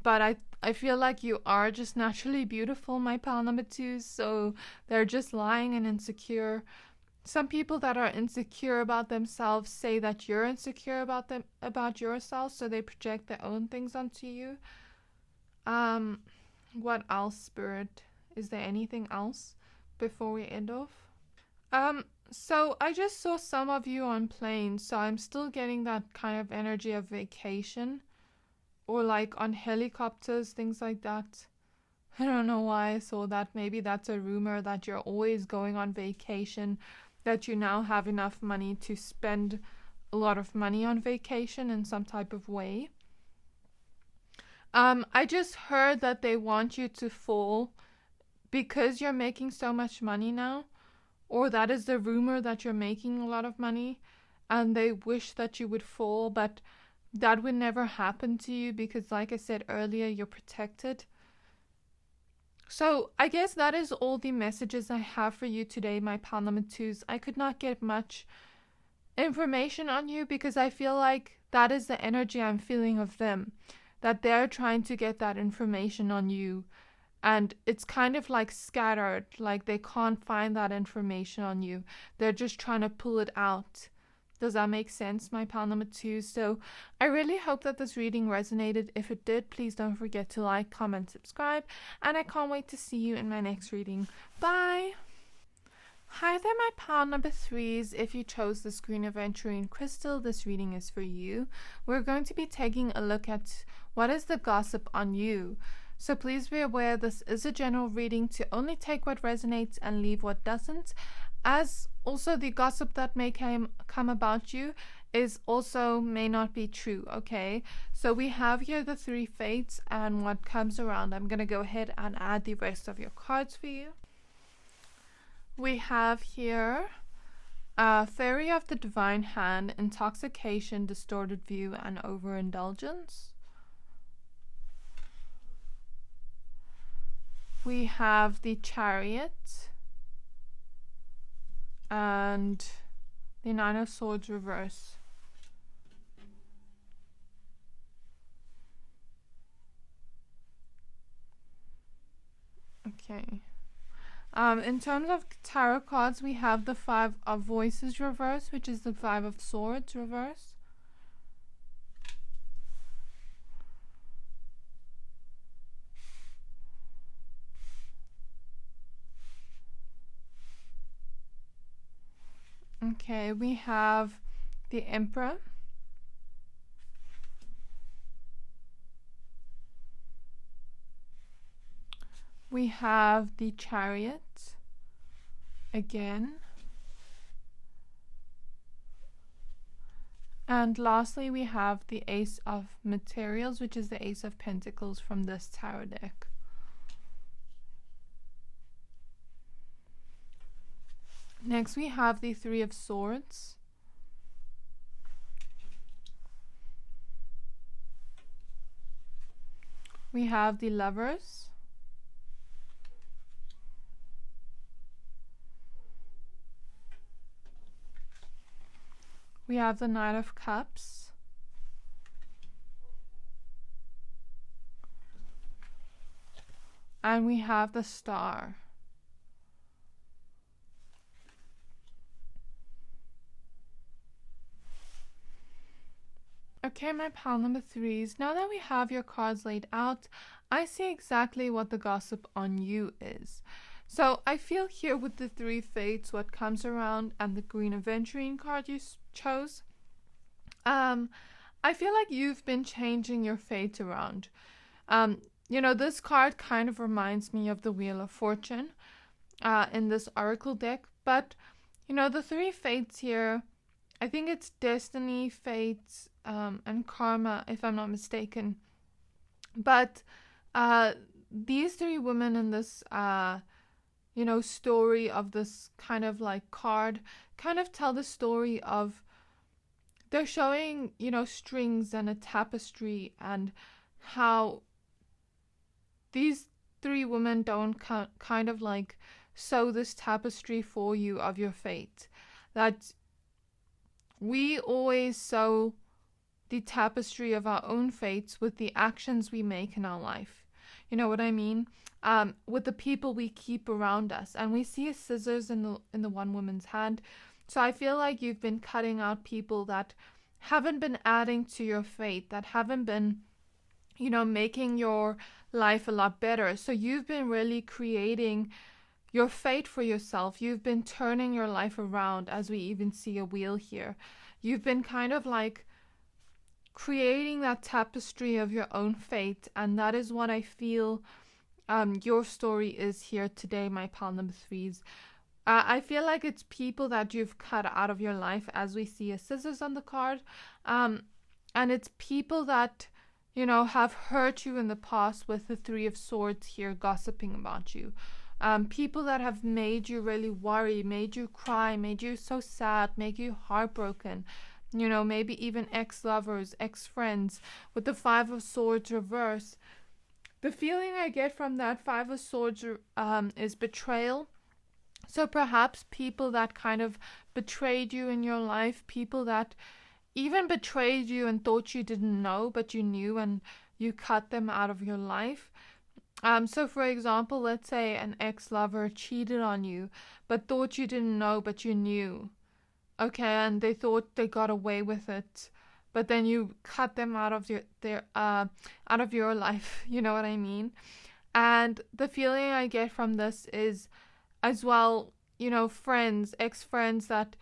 But I feel like you are just naturally beautiful, my pal number 2s, so they're just lying and insecure. Some people that are insecure about themselves say that you're insecure about yourself, so they project their own things onto you. What else, Spirit? Is there anything else before we end off? So I just saw some of you on planes, so I'm still getting that kind of energy of vacation, or like on helicopters, things like that. I don't know why I saw that. Maybe that's a rumor that you're always going on vacation, that you now have enough money to spend a lot of money on vacation in some type of way. I just heard that they want you to fall because you're making so much money now, or that is the rumor that you're making a lot of money, and they wish that you would fall, but that would never happen to you because, like I said earlier, you're protected. So I guess that is all the messages I have for you today, my pile number twos. I could not get much information on you because I feel like that is the energy I'm feeling of them, that they're trying to get that information on you, and it's kind of like scattered, like they can't find that information on you. They're just trying to pull it out. Does that make sense, my pile number two? So I really hope that this reading resonated. If it did, please don't forget to like, comment, subscribe, and I can't wait to see you in my next reading. Bye! Hi there, my pile number threes. If you chose this green Aventurine crystal, this reading is for you. We're going to be taking a look at what is the gossip on you. So please be aware this is a general reading to only take what resonates and leave what doesn't. As also the gossip that may come about you is also may not be true, okay? So we have here the three fates and what comes around. I'm going to go ahead and add the rest of your cards for you. We have here Fairy of the Divine Hand, Intoxication, Distorted View, and Overindulgence. We have the Chariot and the Nine of Swords reverse. Okay. In terms of tarot cards, we have the Five of Voices reverse, which is the Five of Swords reverse. Okay, we have the Emperor. We have the Chariot again. And lastly, we have the Ace of Materials, which is the Ace of Pentacles from this tarot deck. Next, we have the Three of Swords. We have the Lovers. We have the Knight of Cups. And we have the Star. Okay, my pile number threes, now that we have your cards laid out, I see exactly what the gossip on you is. So I feel here with the three fates, what comes around, and the green Aventurine card you chose, I feel like you've been changing your fate around. You know, this card kind of reminds me of the Wheel of Fortune in this oracle deck, but you know, the three fates here, I think it's destiny, fate, and karma, if I'm not mistaken. But these three women in this you know, story of this kind of like card kind of tell the story of, they're showing, you know, strings and a tapestry, and how these three women don't kind of like sew this tapestry for you of your fate. That we always sew the tapestry of our own fates with the actions we make in our life. You know what I mean? With the people we keep around us. And we see a scissors in the one woman's hand. So I feel like you've been cutting out people that haven't been adding to your fate, that haven't been, you know, making your life a lot better. So you've been really creating your fate for yourself. You've been turning your life around, as we even see a wheel here. You've been kind of like creating that tapestry of your own fate, and that is what I feel your story is here today, my pile number threes. I feel like it's people that you've cut out of your life, as we see a scissors on the card. And it's people that, have hurt you in the past, with the Three of Swords here gossiping about you. People that have made you really worry, made you cry, made you so sad, made you heartbroken. Maybe even ex-lovers, ex-friends. With the Five of Swords reverse, the feeling I get from that Five of Swords is betrayal. So perhaps people that kind of betrayed you in your life, people that even betrayed you and thought you didn't know, but you knew, and you cut them out of your life. So for example, let's say an ex-lover cheated on you, but thought you didn't know, but you knew. Okay, and they thought they got away with it, but then you cut them out of your life. You know what I mean? And the feeling I get from this is, as well, friends, ex-friends that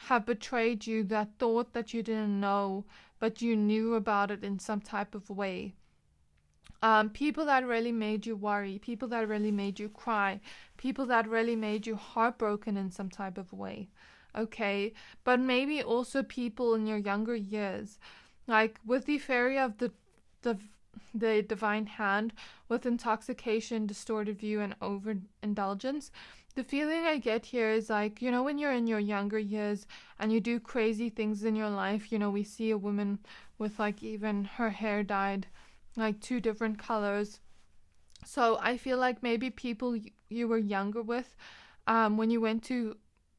have betrayed you, that thought that you didn't know, but you knew about it in some type of way. People that really made you worry, people that really made you cry, people that really made you heartbroken in some type of way. Okay, but maybe also people in your younger years, like with the fairy of the divine hand, with intoxication, distorted view, and overindulgence. The feeling I get here is like, when you're in your younger years and you do crazy things in your life, we see a woman with like even her hair dyed like 2 different colors. So I feel like maybe people you were younger with, when you went to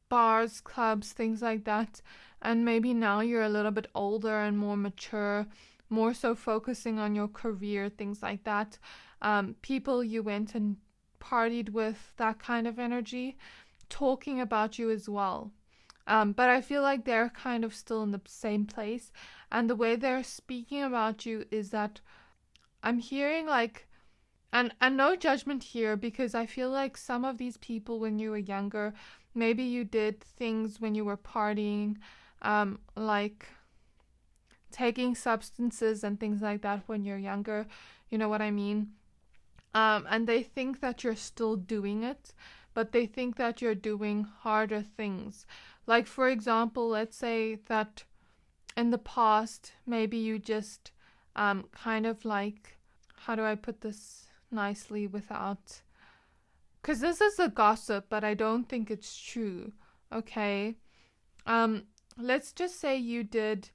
bars, clubs, things like that, and maybe now you're a little bit older and more mature, more so focusing on your career, things like that. People you went and partied with, that kind of energy, talking about you as well. But I feel like they're kind of still in the same place, and the way they're speaking about you is that I'm hearing like, and no judgment here, because I feel like some of these people, when you were younger, maybe you did things when you were partying, like taking substances and things like that when you're younger. You know what I mean? And they think that you're still doing it, but they think that you're doing harder things. Like, for example, let's say that in the past, maybe you just kind of like, how do I put this nicely without, because this is a gossip, but I don't think it's true. Okay, let's just say you did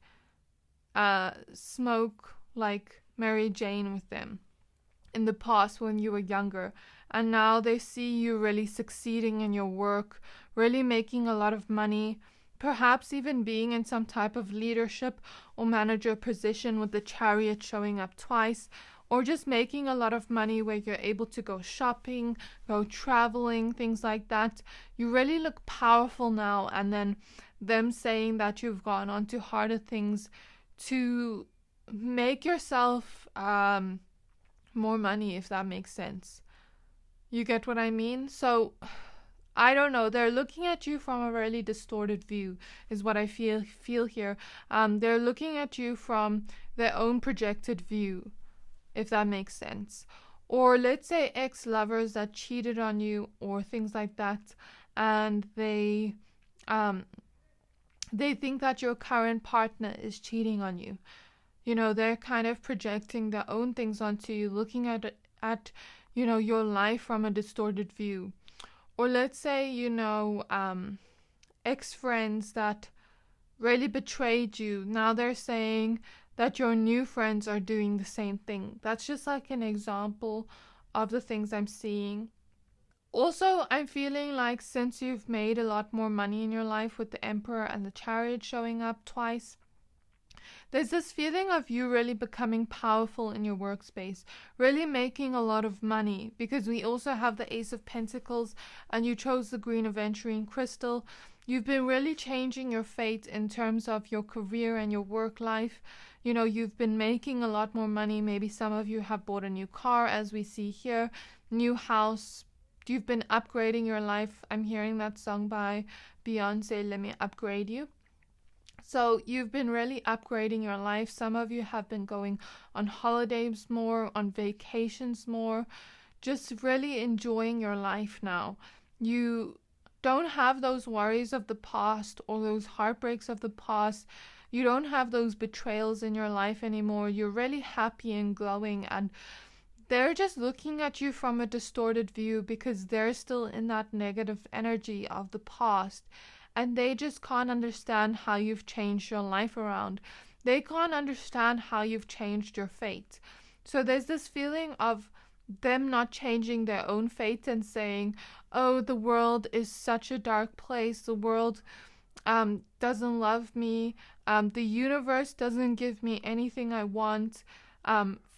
smoke like Mary Jane with them in the past when you were younger, and now they see you really succeeding in your work, really making a lot of money, perhaps even being in some type of leadership or manager position, with the Chariot showing up twice, or just making a lot of money where you're able to go shopping, go traveling, things like that. You really look powerful now, and then them saying that you've gone on to harder things to make yourself more money, if that makes sense. You get what I mean? So I don't know, they're looking at you from a really distorted view, is what I feel here. They're looking at you from their own projected view, if that makes sense. Or let's say ex-lovers that cheated on you or things like that, and they think that your current partner is cheating on you. They're kind of projecting their own things onto you, looking at your life from a distorted view. Or let's say, ex-friends that really betrayed you. Now they're saying that your new friends are doing the same thing. That's just like an example of the things I'm seeing. Also, I'm feeling like since you've made a lot more money in your life with the Emperor and the Chariot showing up twice, there's this feeling of you really becoming powerful in your workspace, really making a lot of money, because we also have the Ace of Pentacles and you chose the green Aventurine crystal. You've been really changing your fate in terms of your career and your work life. You've been making a lot more money. Maybe some of you have bought a new car, as we see here, new house. You've been upgrading your life. I'm hearing that song by Beyonce, Let Me Upgrade You. So you've been really upgrading your life. Some of you have been going on holidays more, on vacations more, just really enjoying your life now. You don't have those worries of the past or those heartbreaks of the past. You don't have those betrayals in your life anymore. You're really happy and glowing, and they're just looking at you from a distorted view because they're still in that negative energy of the past, and they just can't understand how you've changed your life around. They can't understand how you've changed your fate. So there's this feeling of them not changing their own fate and saying, oh, the world is such a dark place. The world doesn't love me. The universe doesn't give me anything I want.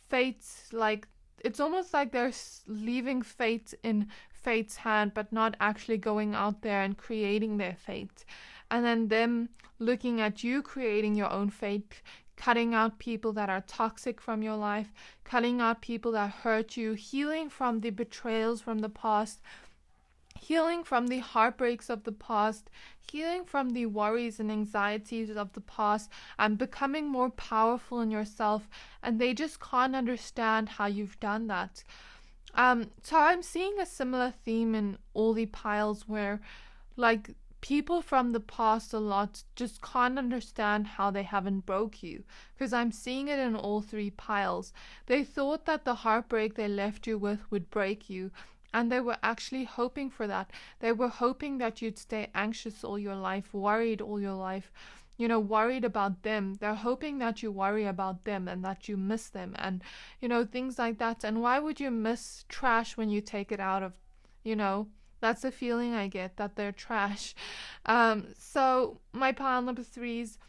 Fate's like, it's almost like they're leaving fate in fate's hand, but not actually going out there and creating their fate. And then them looking at you creating your own fate, cutting out people that are toxic from your life, cutting out people that hurt you, healing from the betrayals from the past, healing from the heartbreaks of the past, healing from the worries and anxieties of the past, and becoming more powerful in yourself. And they just can't understand how you've done that. So I'm seeing a similar theme in all the piles where, like, people from the past a lot just can't understand how they haven't broke you, because I'm seeing it in all three piles. They thought that the heartbreak they left you with would break you, and they were actually hoping for that. They were hoping that you'd stay anxious all your life, worried all your life, worried about them. They're hoping that you worry about them and that you miss them, and, things like that. And why would you miss trash when you take it out of, that's the feeling I get, that they're trash. So my pile number threes,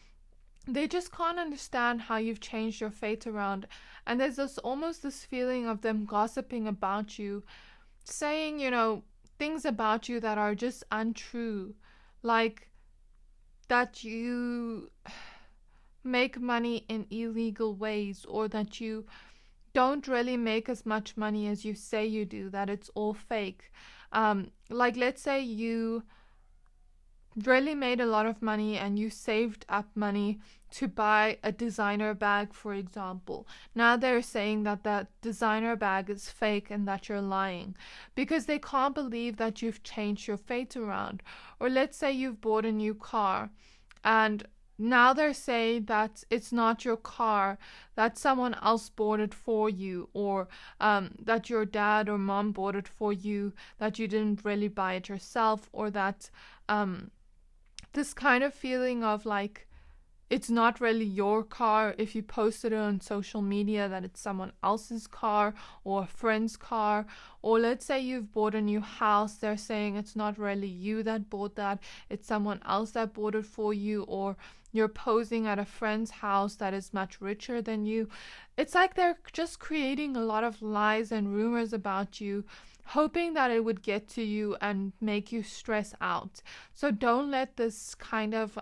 they just can't understand how you've changed your fate around. And there's almost this feeling of them gossiping about you, saying, things about you that are just untrue. Like that you make money in illegal ways, or that you don't really make as much money as you say you do, that it's all fake. Like, let's say you really made a lot of money and you saved up money to buy a designer bag, for example. Now they're saying that that designer bag is fake and that you're lying because they can't believe that you've changed your fate around. Or let's say you've bought a new car and now they're saying that it's not your car, that someone else bought it for you, or that your dad or mom bought it for you, that you didn't really buy it yourself, or that this kind of feeling of like it's not really your car if you posted it on social media, that it's someone else's car or a friend's car. Or let's say you've bought a new house, they're saying it's not really you that bought that, it's someone else that bought it for you. Or you're posing at a friend's house that is much richer than you. It's like they're just creating a lot of lies and rumors about you, hoping that it would get to you and make you stress out. So don't let this kind of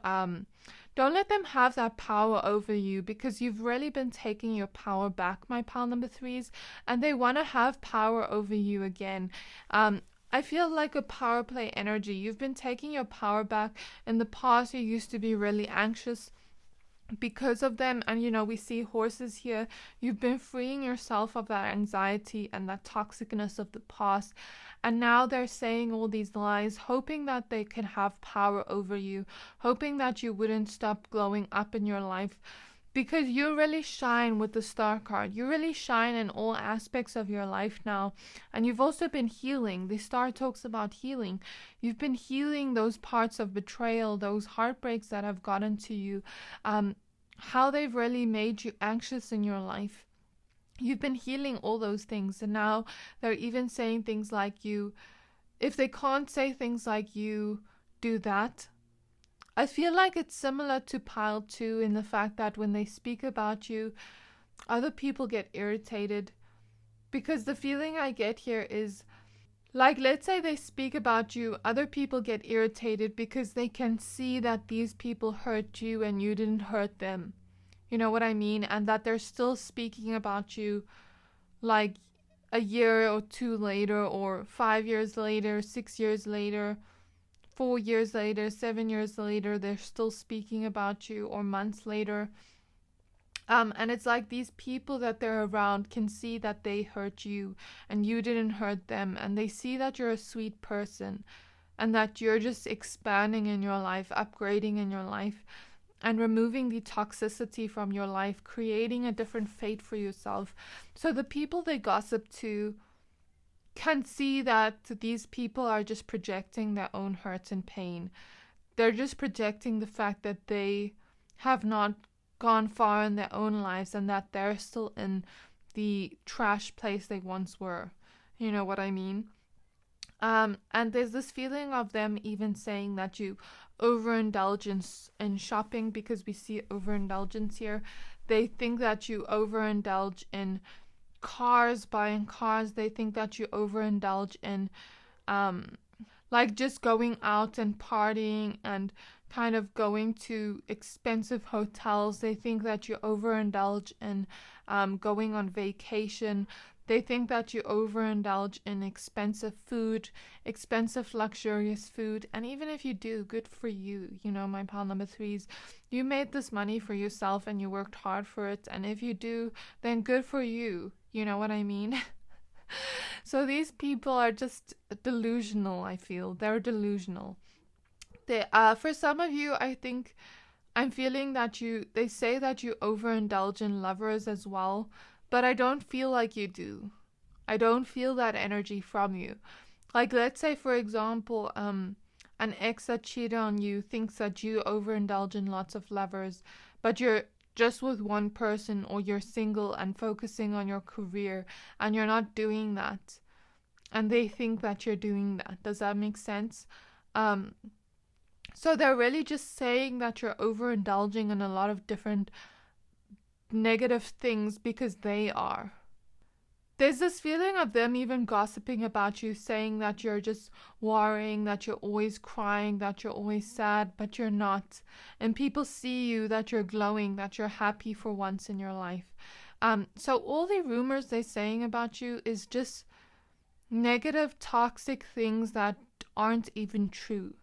don't let them have that power over you, because you've really been taking your power back, my pile number threes, and they want to have power over you again. I feel like a power play energy. You've been taking your power back. In the past, you used to be really anxious because of them, and we see horses here. You've been freeing yourself of that anxiety and that toxicness of the past, and now they're saying all these lies, hoping that they can have power over you, hoping that you wouldn't stop glowing up in your life, because you really shine with the Star card. You really shine in all aspects of your life now. And you've also been healing. The Star talks about healing. You've been healing those parts of betrayal, those heartbreaks that have gotten to you, how they've really made you anxious in your life. You've been healing all those things. And now they're even saying things like, if they can't say things like you do that, I feel like it's similar to pile 2 in the fact that when they speak about you, other people get irritated, because the feeling I get here is, like, let's say they speak about you, other people get irritated because they can see that these people hurt you and you didn't hurt them. You know what I mean? And that they're still speaking about you like a year or 2 later, or 5 years later, 6 years later, 4 years later, 7 years later, they're still speaking about you, or months later. And it's like these people that they're around can see that they hurt you and you didn't hurt them, and they see that you're a sweet person and that you're just expanding in your life, upgrading in your life, and removing the toxicity from your life, creating a different fate for yourself. So the people they gossip to can see that these people are just projecting their own hurts and pain. They're just projecting the fact that they have not gone far in their own lives and that they're still in the trash place they once were. You know what I mean? And there's this feeling of them even saying that you overindulge in shopping, because we see overindulgence here. They think that you overindulge in cars, buying cars. They think that you overindulge in like just going out and partying and kind of going to expensive hotels. They think that you overindulge in going on vacation. They think that you overindulge in expensive food, expensive luxurious food. And even if you do, good for you. You know, my pile number threes, you made this money for yourself and you worked hard for it. And if you do, then good for you. You know what I mean? So these people are just delusional, I feel. They're delusional. They, for some of you, I think I'm feeling that they say that you overindulge in lovers as well, but I don't feel like you do. I don't feel that energy from you. Like, let's say, for example, an ex that cheated on you thinks that you overindulge in lots of lovers, but you're just with one person, or you're single and focusing on your career and you're not doing that. And they think that you're doing that. Does that make sense? So they're really just saying that you're overindulging in a lot of different negative things because they are. There's this feeling of them even gossiping about you, saying that you're just worrying, that you're always crying, that you're always sad, but you're not. And people see you, that you're glowing, that you're happy for once in your life. So all the rumors they're saying about you is just negative, toxic things that aren't even true.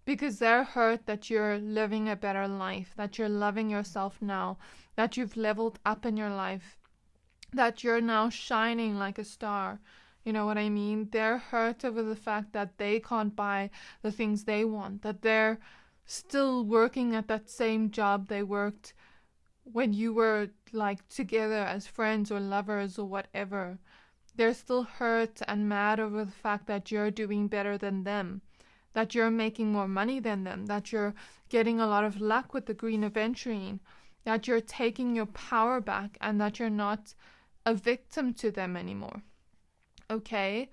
Because they're hurt that you're living a better life, that you're loving yourself now, that you've leveled up in your life, that you're now shining like a star. You know what I mean? They're hurt over the fact that they can't buy the things they want, that they're still working at that same job they worked when you were like together as friends or lovers or whatever. They're still hurt and mad over the fact that you're doing better than them, that you're making more money than them, that you're getting a lot of luck with the green Aventurine, that you're taking your power back, and that you're not a victim to them anymore. Okay?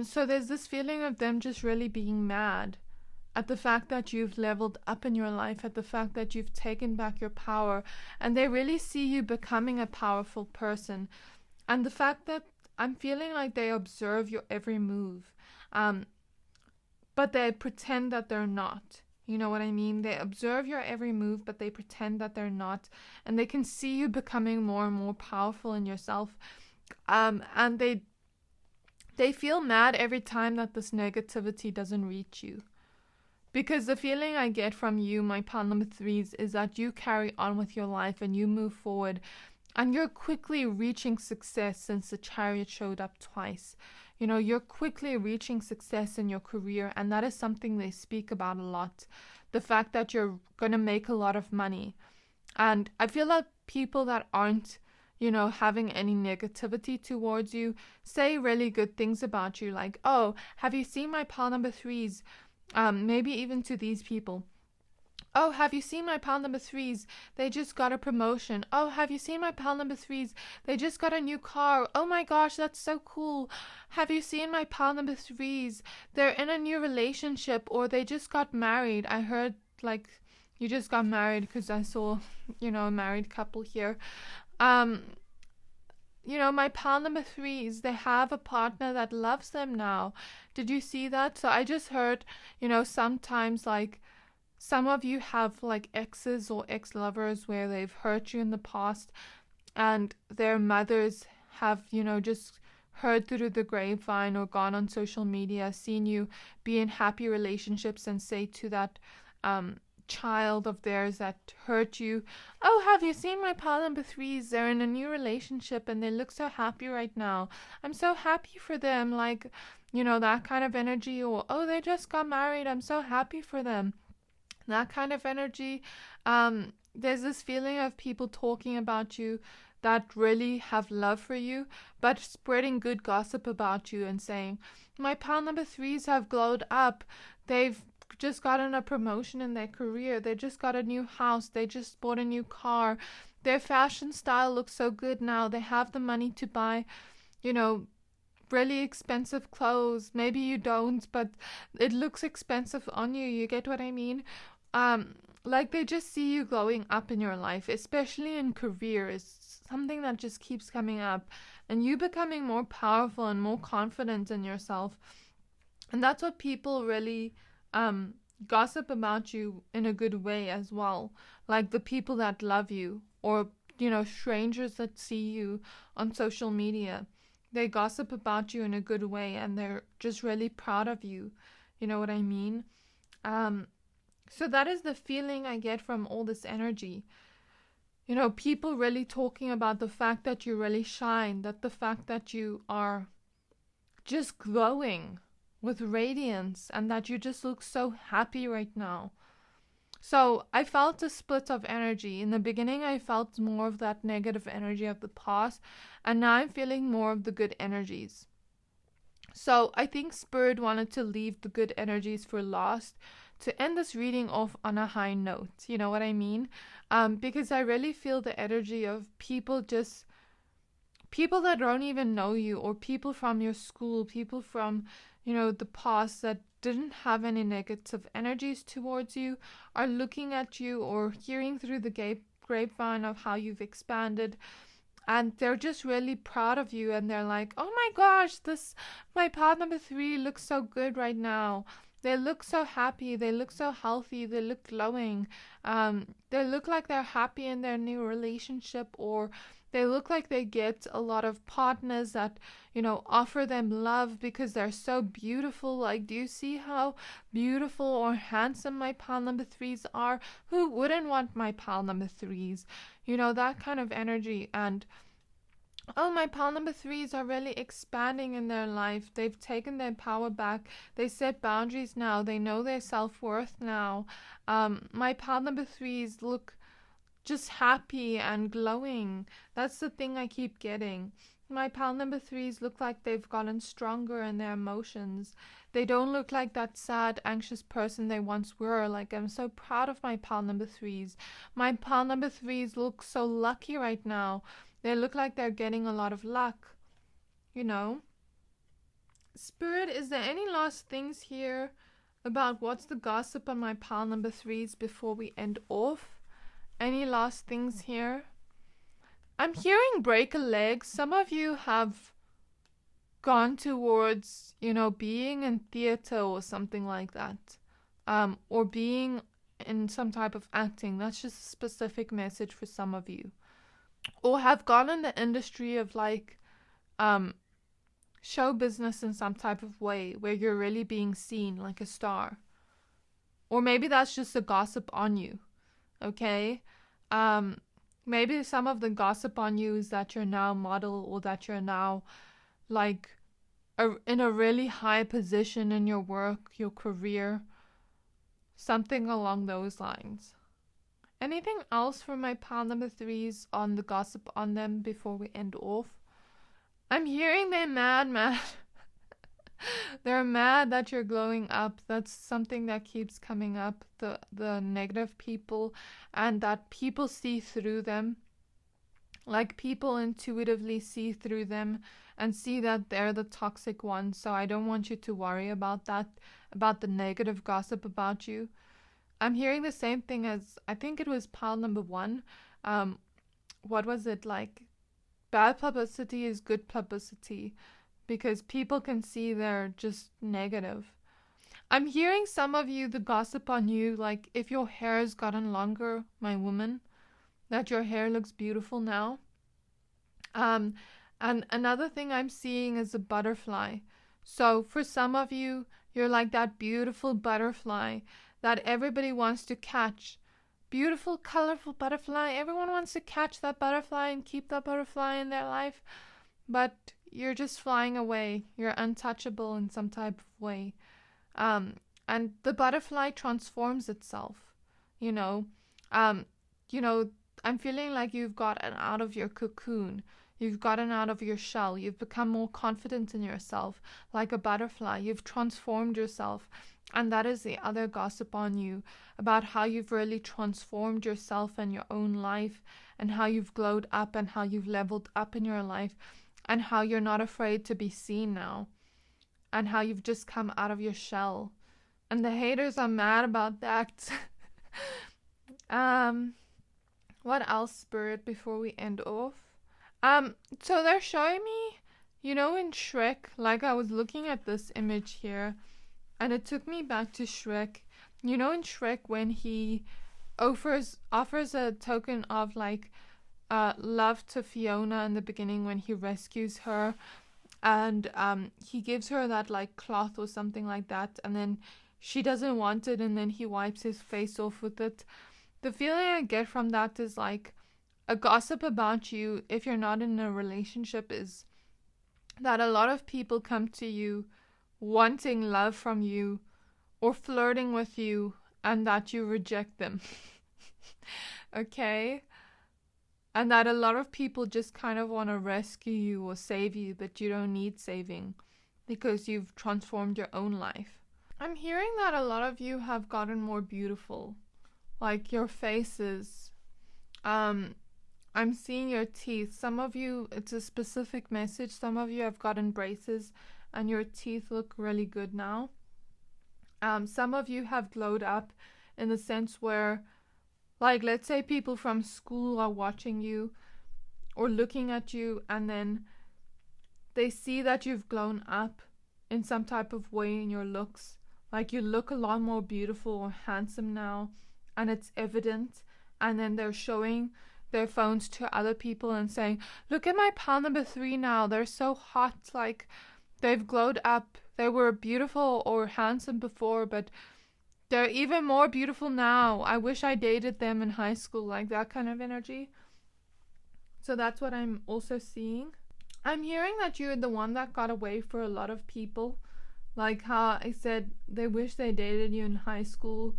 So there's this feeling of them just really being mad at the fact that you've leveled up in your life, at the fact that you've taken back your power, and they really see you becoming a powerful person. And the fact that I'm feeling like they observe your every move, but they pretend that they're not. You know what I mean? They observe your every move, but they pretend that they're not. And they can see you becoming more and more powerful in yourself. And they feel mad every time that this negativity doesn't reach you. Because the feeling I get from you, my pile number threes, is that you carry on with your life and you move forward. And you're quickly reaching success since the Chariot showed up twice. You know, you're quickly reaching success in your career, and that is something they speak about a lot. The fact that you're going to make a lot of money. And I feel that people that aren't, you know, having any negativity towards you say really good things about you. Like, oh, have you seen my pile number threes? Maybe even to these people. Oh, have you seen my pile number threes? They just got a promotion. Oh, have you seen my pile number threes? They just got a new car. Oh my gosh, that's so cool. Have you seen my pile number threes? They're in a new relationship, or they just got married. I heard like you just got married, because I saw, you know, a married couple here. You know, my pile number threes, they have a partner that loves them now. Did you see that? So I just heard, you know, sometimes like some of you have like exes or ex-lovers where they've hurt you in the past, and their mothers have, you know, just heard through the grapevine or gone on social media, seen you be in happy relationships, and say to child of theirs that hurt you. Oh, have you seen my pile number threes? They're in a new relationship and they look so happy right now. I'm so happy for them. Like, that kind of energy. Or, oh, they just got married. I'm so happy for them. That kind of energy. There's this feeling of people talking about you that really have love for you, but spreading good gossip about you and saying, my pile number threes have glowed up. They've just gotten a promotion in their career. They just got a new house. They just bought a new car. Their fashion style looks so good now. They have the money to buy, really expensive clothes. Maybe you don't, but it looks expensive on you. You get what I mean? Like they just see you glowing up in your life, especially in career. It's something that just keeps coming up, and you becoming more powerful and more confident in yourself. And that's what people really gossip about you in a good way as well. Like the people that love you, or strangers that see you on social media, they gossip about you in a good way, and they're just really proud of you. You know what I mean? So that is the feeling I get from all this energy. People really talking about the fact that you really shine, that the fact that you are just glowing with radiance, and that you just look so happy right now. So I felt a split of energy. In the beginning, I felt more of that negative energy of the past, and now I'm feeling more of the good energies. So I think Spirit wanted to leave the good energies for last, to end this reading off on a high note. You know what I mean? Because I really feel the energy of people that don't even know you, or people from your school, people from, the past that didn't have any negative energies towards you, are looking at you or hearing through the grapevine of how you've expanded. And they're just really proud of you, and they're like, oh my gosh, my pile number 3 looks so good right now. They look so happy. They look so healthy. They look glowing. They look like they're happy in their new relationship, or they look like they get a lot of partners that, offer them love because they're so beautiful. Like, do you see how beautiful or handsome my pile number 3s are? Who wouldn't want my pile number 3s? That kind of energy. And oh, my pile number 3s are really expanding in their life. They've taken their power back. They set boundaries now. They know their self-worth now. My pile number 3s look just happy and glowing. That's the thing I keep getting. My pile number 3s look like they've gotten stronger in their emotions. They don't look like that sad, anxious person they once were. Like, I'm so proud of my pile number 3s. My pile number 3s look so lucky right now. They look like they're getting a lot of luck. Spirit, is there any last things here about what's the gossip on my pile number 3s before we end off? Any last things here? I'm hearing break a leg. Some of you have gone towards, being in theater or something like that. Or being in some type of acting. That's just a specific message for some of you. Or have gone in the industry of show business in some type of way where you're really being seen like a star. Or maybe that's just a gossip on you. Okay? Maybe some of the gossip on you is that you're now a model, or that you're now in a really high position in your work, your career. Something along those lines. Anything else for my pile number 3s on the gossip on them before we end off? I'm hearing they're mad. They're mad that you're glowing up. That's something that keeps coming up. The negative people, and that people see through them. Like, people intuitively see through them and see that they're the toxic ones. So I don't want you to worry about that, about the negative gossip about you. I'm hearing the same thing as, I think it was pile number 1. What was it like? Bad publicity is good publicity, because people can see they're just negative. I'm hearing some of you, the gossip on you, like if your hair has gotten longer, my woman, that your hair looks beautiful now. And another thing I'm seeing is a butterfly. So for some of you, you're like that beautiful butterfly that everybody wants to catch. Beautiful, colorful butterfly. Everyone wants to catch that butterfly and keep that butterfly in their life. But you're just flying away. You're untouchable in some type of way. And the butterfly transforms itself. You know, I'm feeling like you've gotten out of your cocoon. You've gotten out of your shell. You've become more confident in yourself, like a butterfly. You've transformed yourself. And that is the other gossip on you, about how you've really transformed yourself and your own life, and how you've glowed up and how you've leveled up in your life, and how you're not afraid to be seen now, and how you've just come out of your shell. And the haters are mad about that. What else, Spirit, before we end off? So they're showing me, in Shrek, like I was looking at this image here, and it took me back to Shrek. In Shrek, when he offers a token of like love to Fiona in the beginning when he rescues her, and he gives her that like cloth or something like that, and then she doesn't want it, and then he wipes his face off with it. The feeling I get from that is like a gossip about you, if you're not in a relationship, is that a lot of people come to you wanting love from you or flirting with you, and that you reject them. Okay? And that a lot of people just kind of want to rescue you or save you, but you don't need saving because you've transformed your own life. I'm hearing that a lot of you have gotten more beautiful, like your faces. I'm seeing your teeth. Some of you, it's a specific message. Some of you have gotten braces and your teeth look really good now. Some of you have glowed up in the sense where, like, let's say people from school are watching you or looking at you, and then they see that you've grown up in some type of way in your looks. Like, you look a lot more beautiful or handsome now, and it's evident. And then they're showing their phones to other people and saying, look at my pal number 3 now. They're so hot. Like, they've glowed up. They were beautiful or handsome before, but they're even more beautiful now. I wish I dated them in high school. Like that kind of energy. So that's what I'm also seeing. I'm hearing that you're the one that got away for a lot of people. Like how I said they wish they dated you in high school.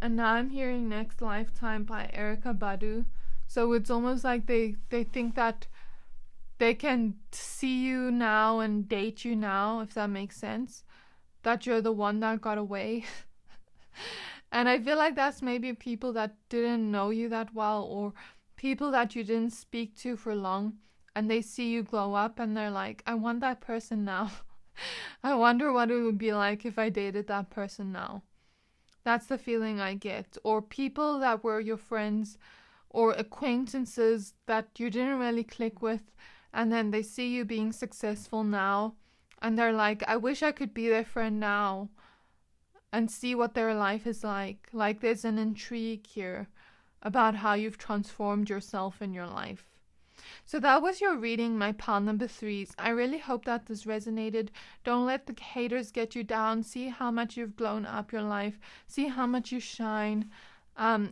And now I'm hearing Next Lifetime by Erykah Badu. So it's almost like they think that they can see you now and date you now, if that makes sense. That you're the one that got away. And I feel like that's maybe people that didn't know you that well, or people that you didn't speak to for long, and they see you glow up and they're like, I want that person now. I wonder what it would be like if I dated that person now. That's the feeling I get. Or people that were your friends or acquaintances that you didn't really click with, and then they see you being successful now, and they're like, I wish I could be their friend now and see what their life is like. Like there's an intrigue here about how you've transformed yourself in your life. So that was your reading, my pal number 3s. I really hope that this resonated. Don't let the haters get you down. See how much you've blown up your life. See how much you shine.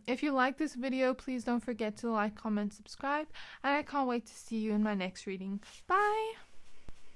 If you like this video, please don't forget to like, comment, subscribe. And I can't wait to see you in my next reading. Bye!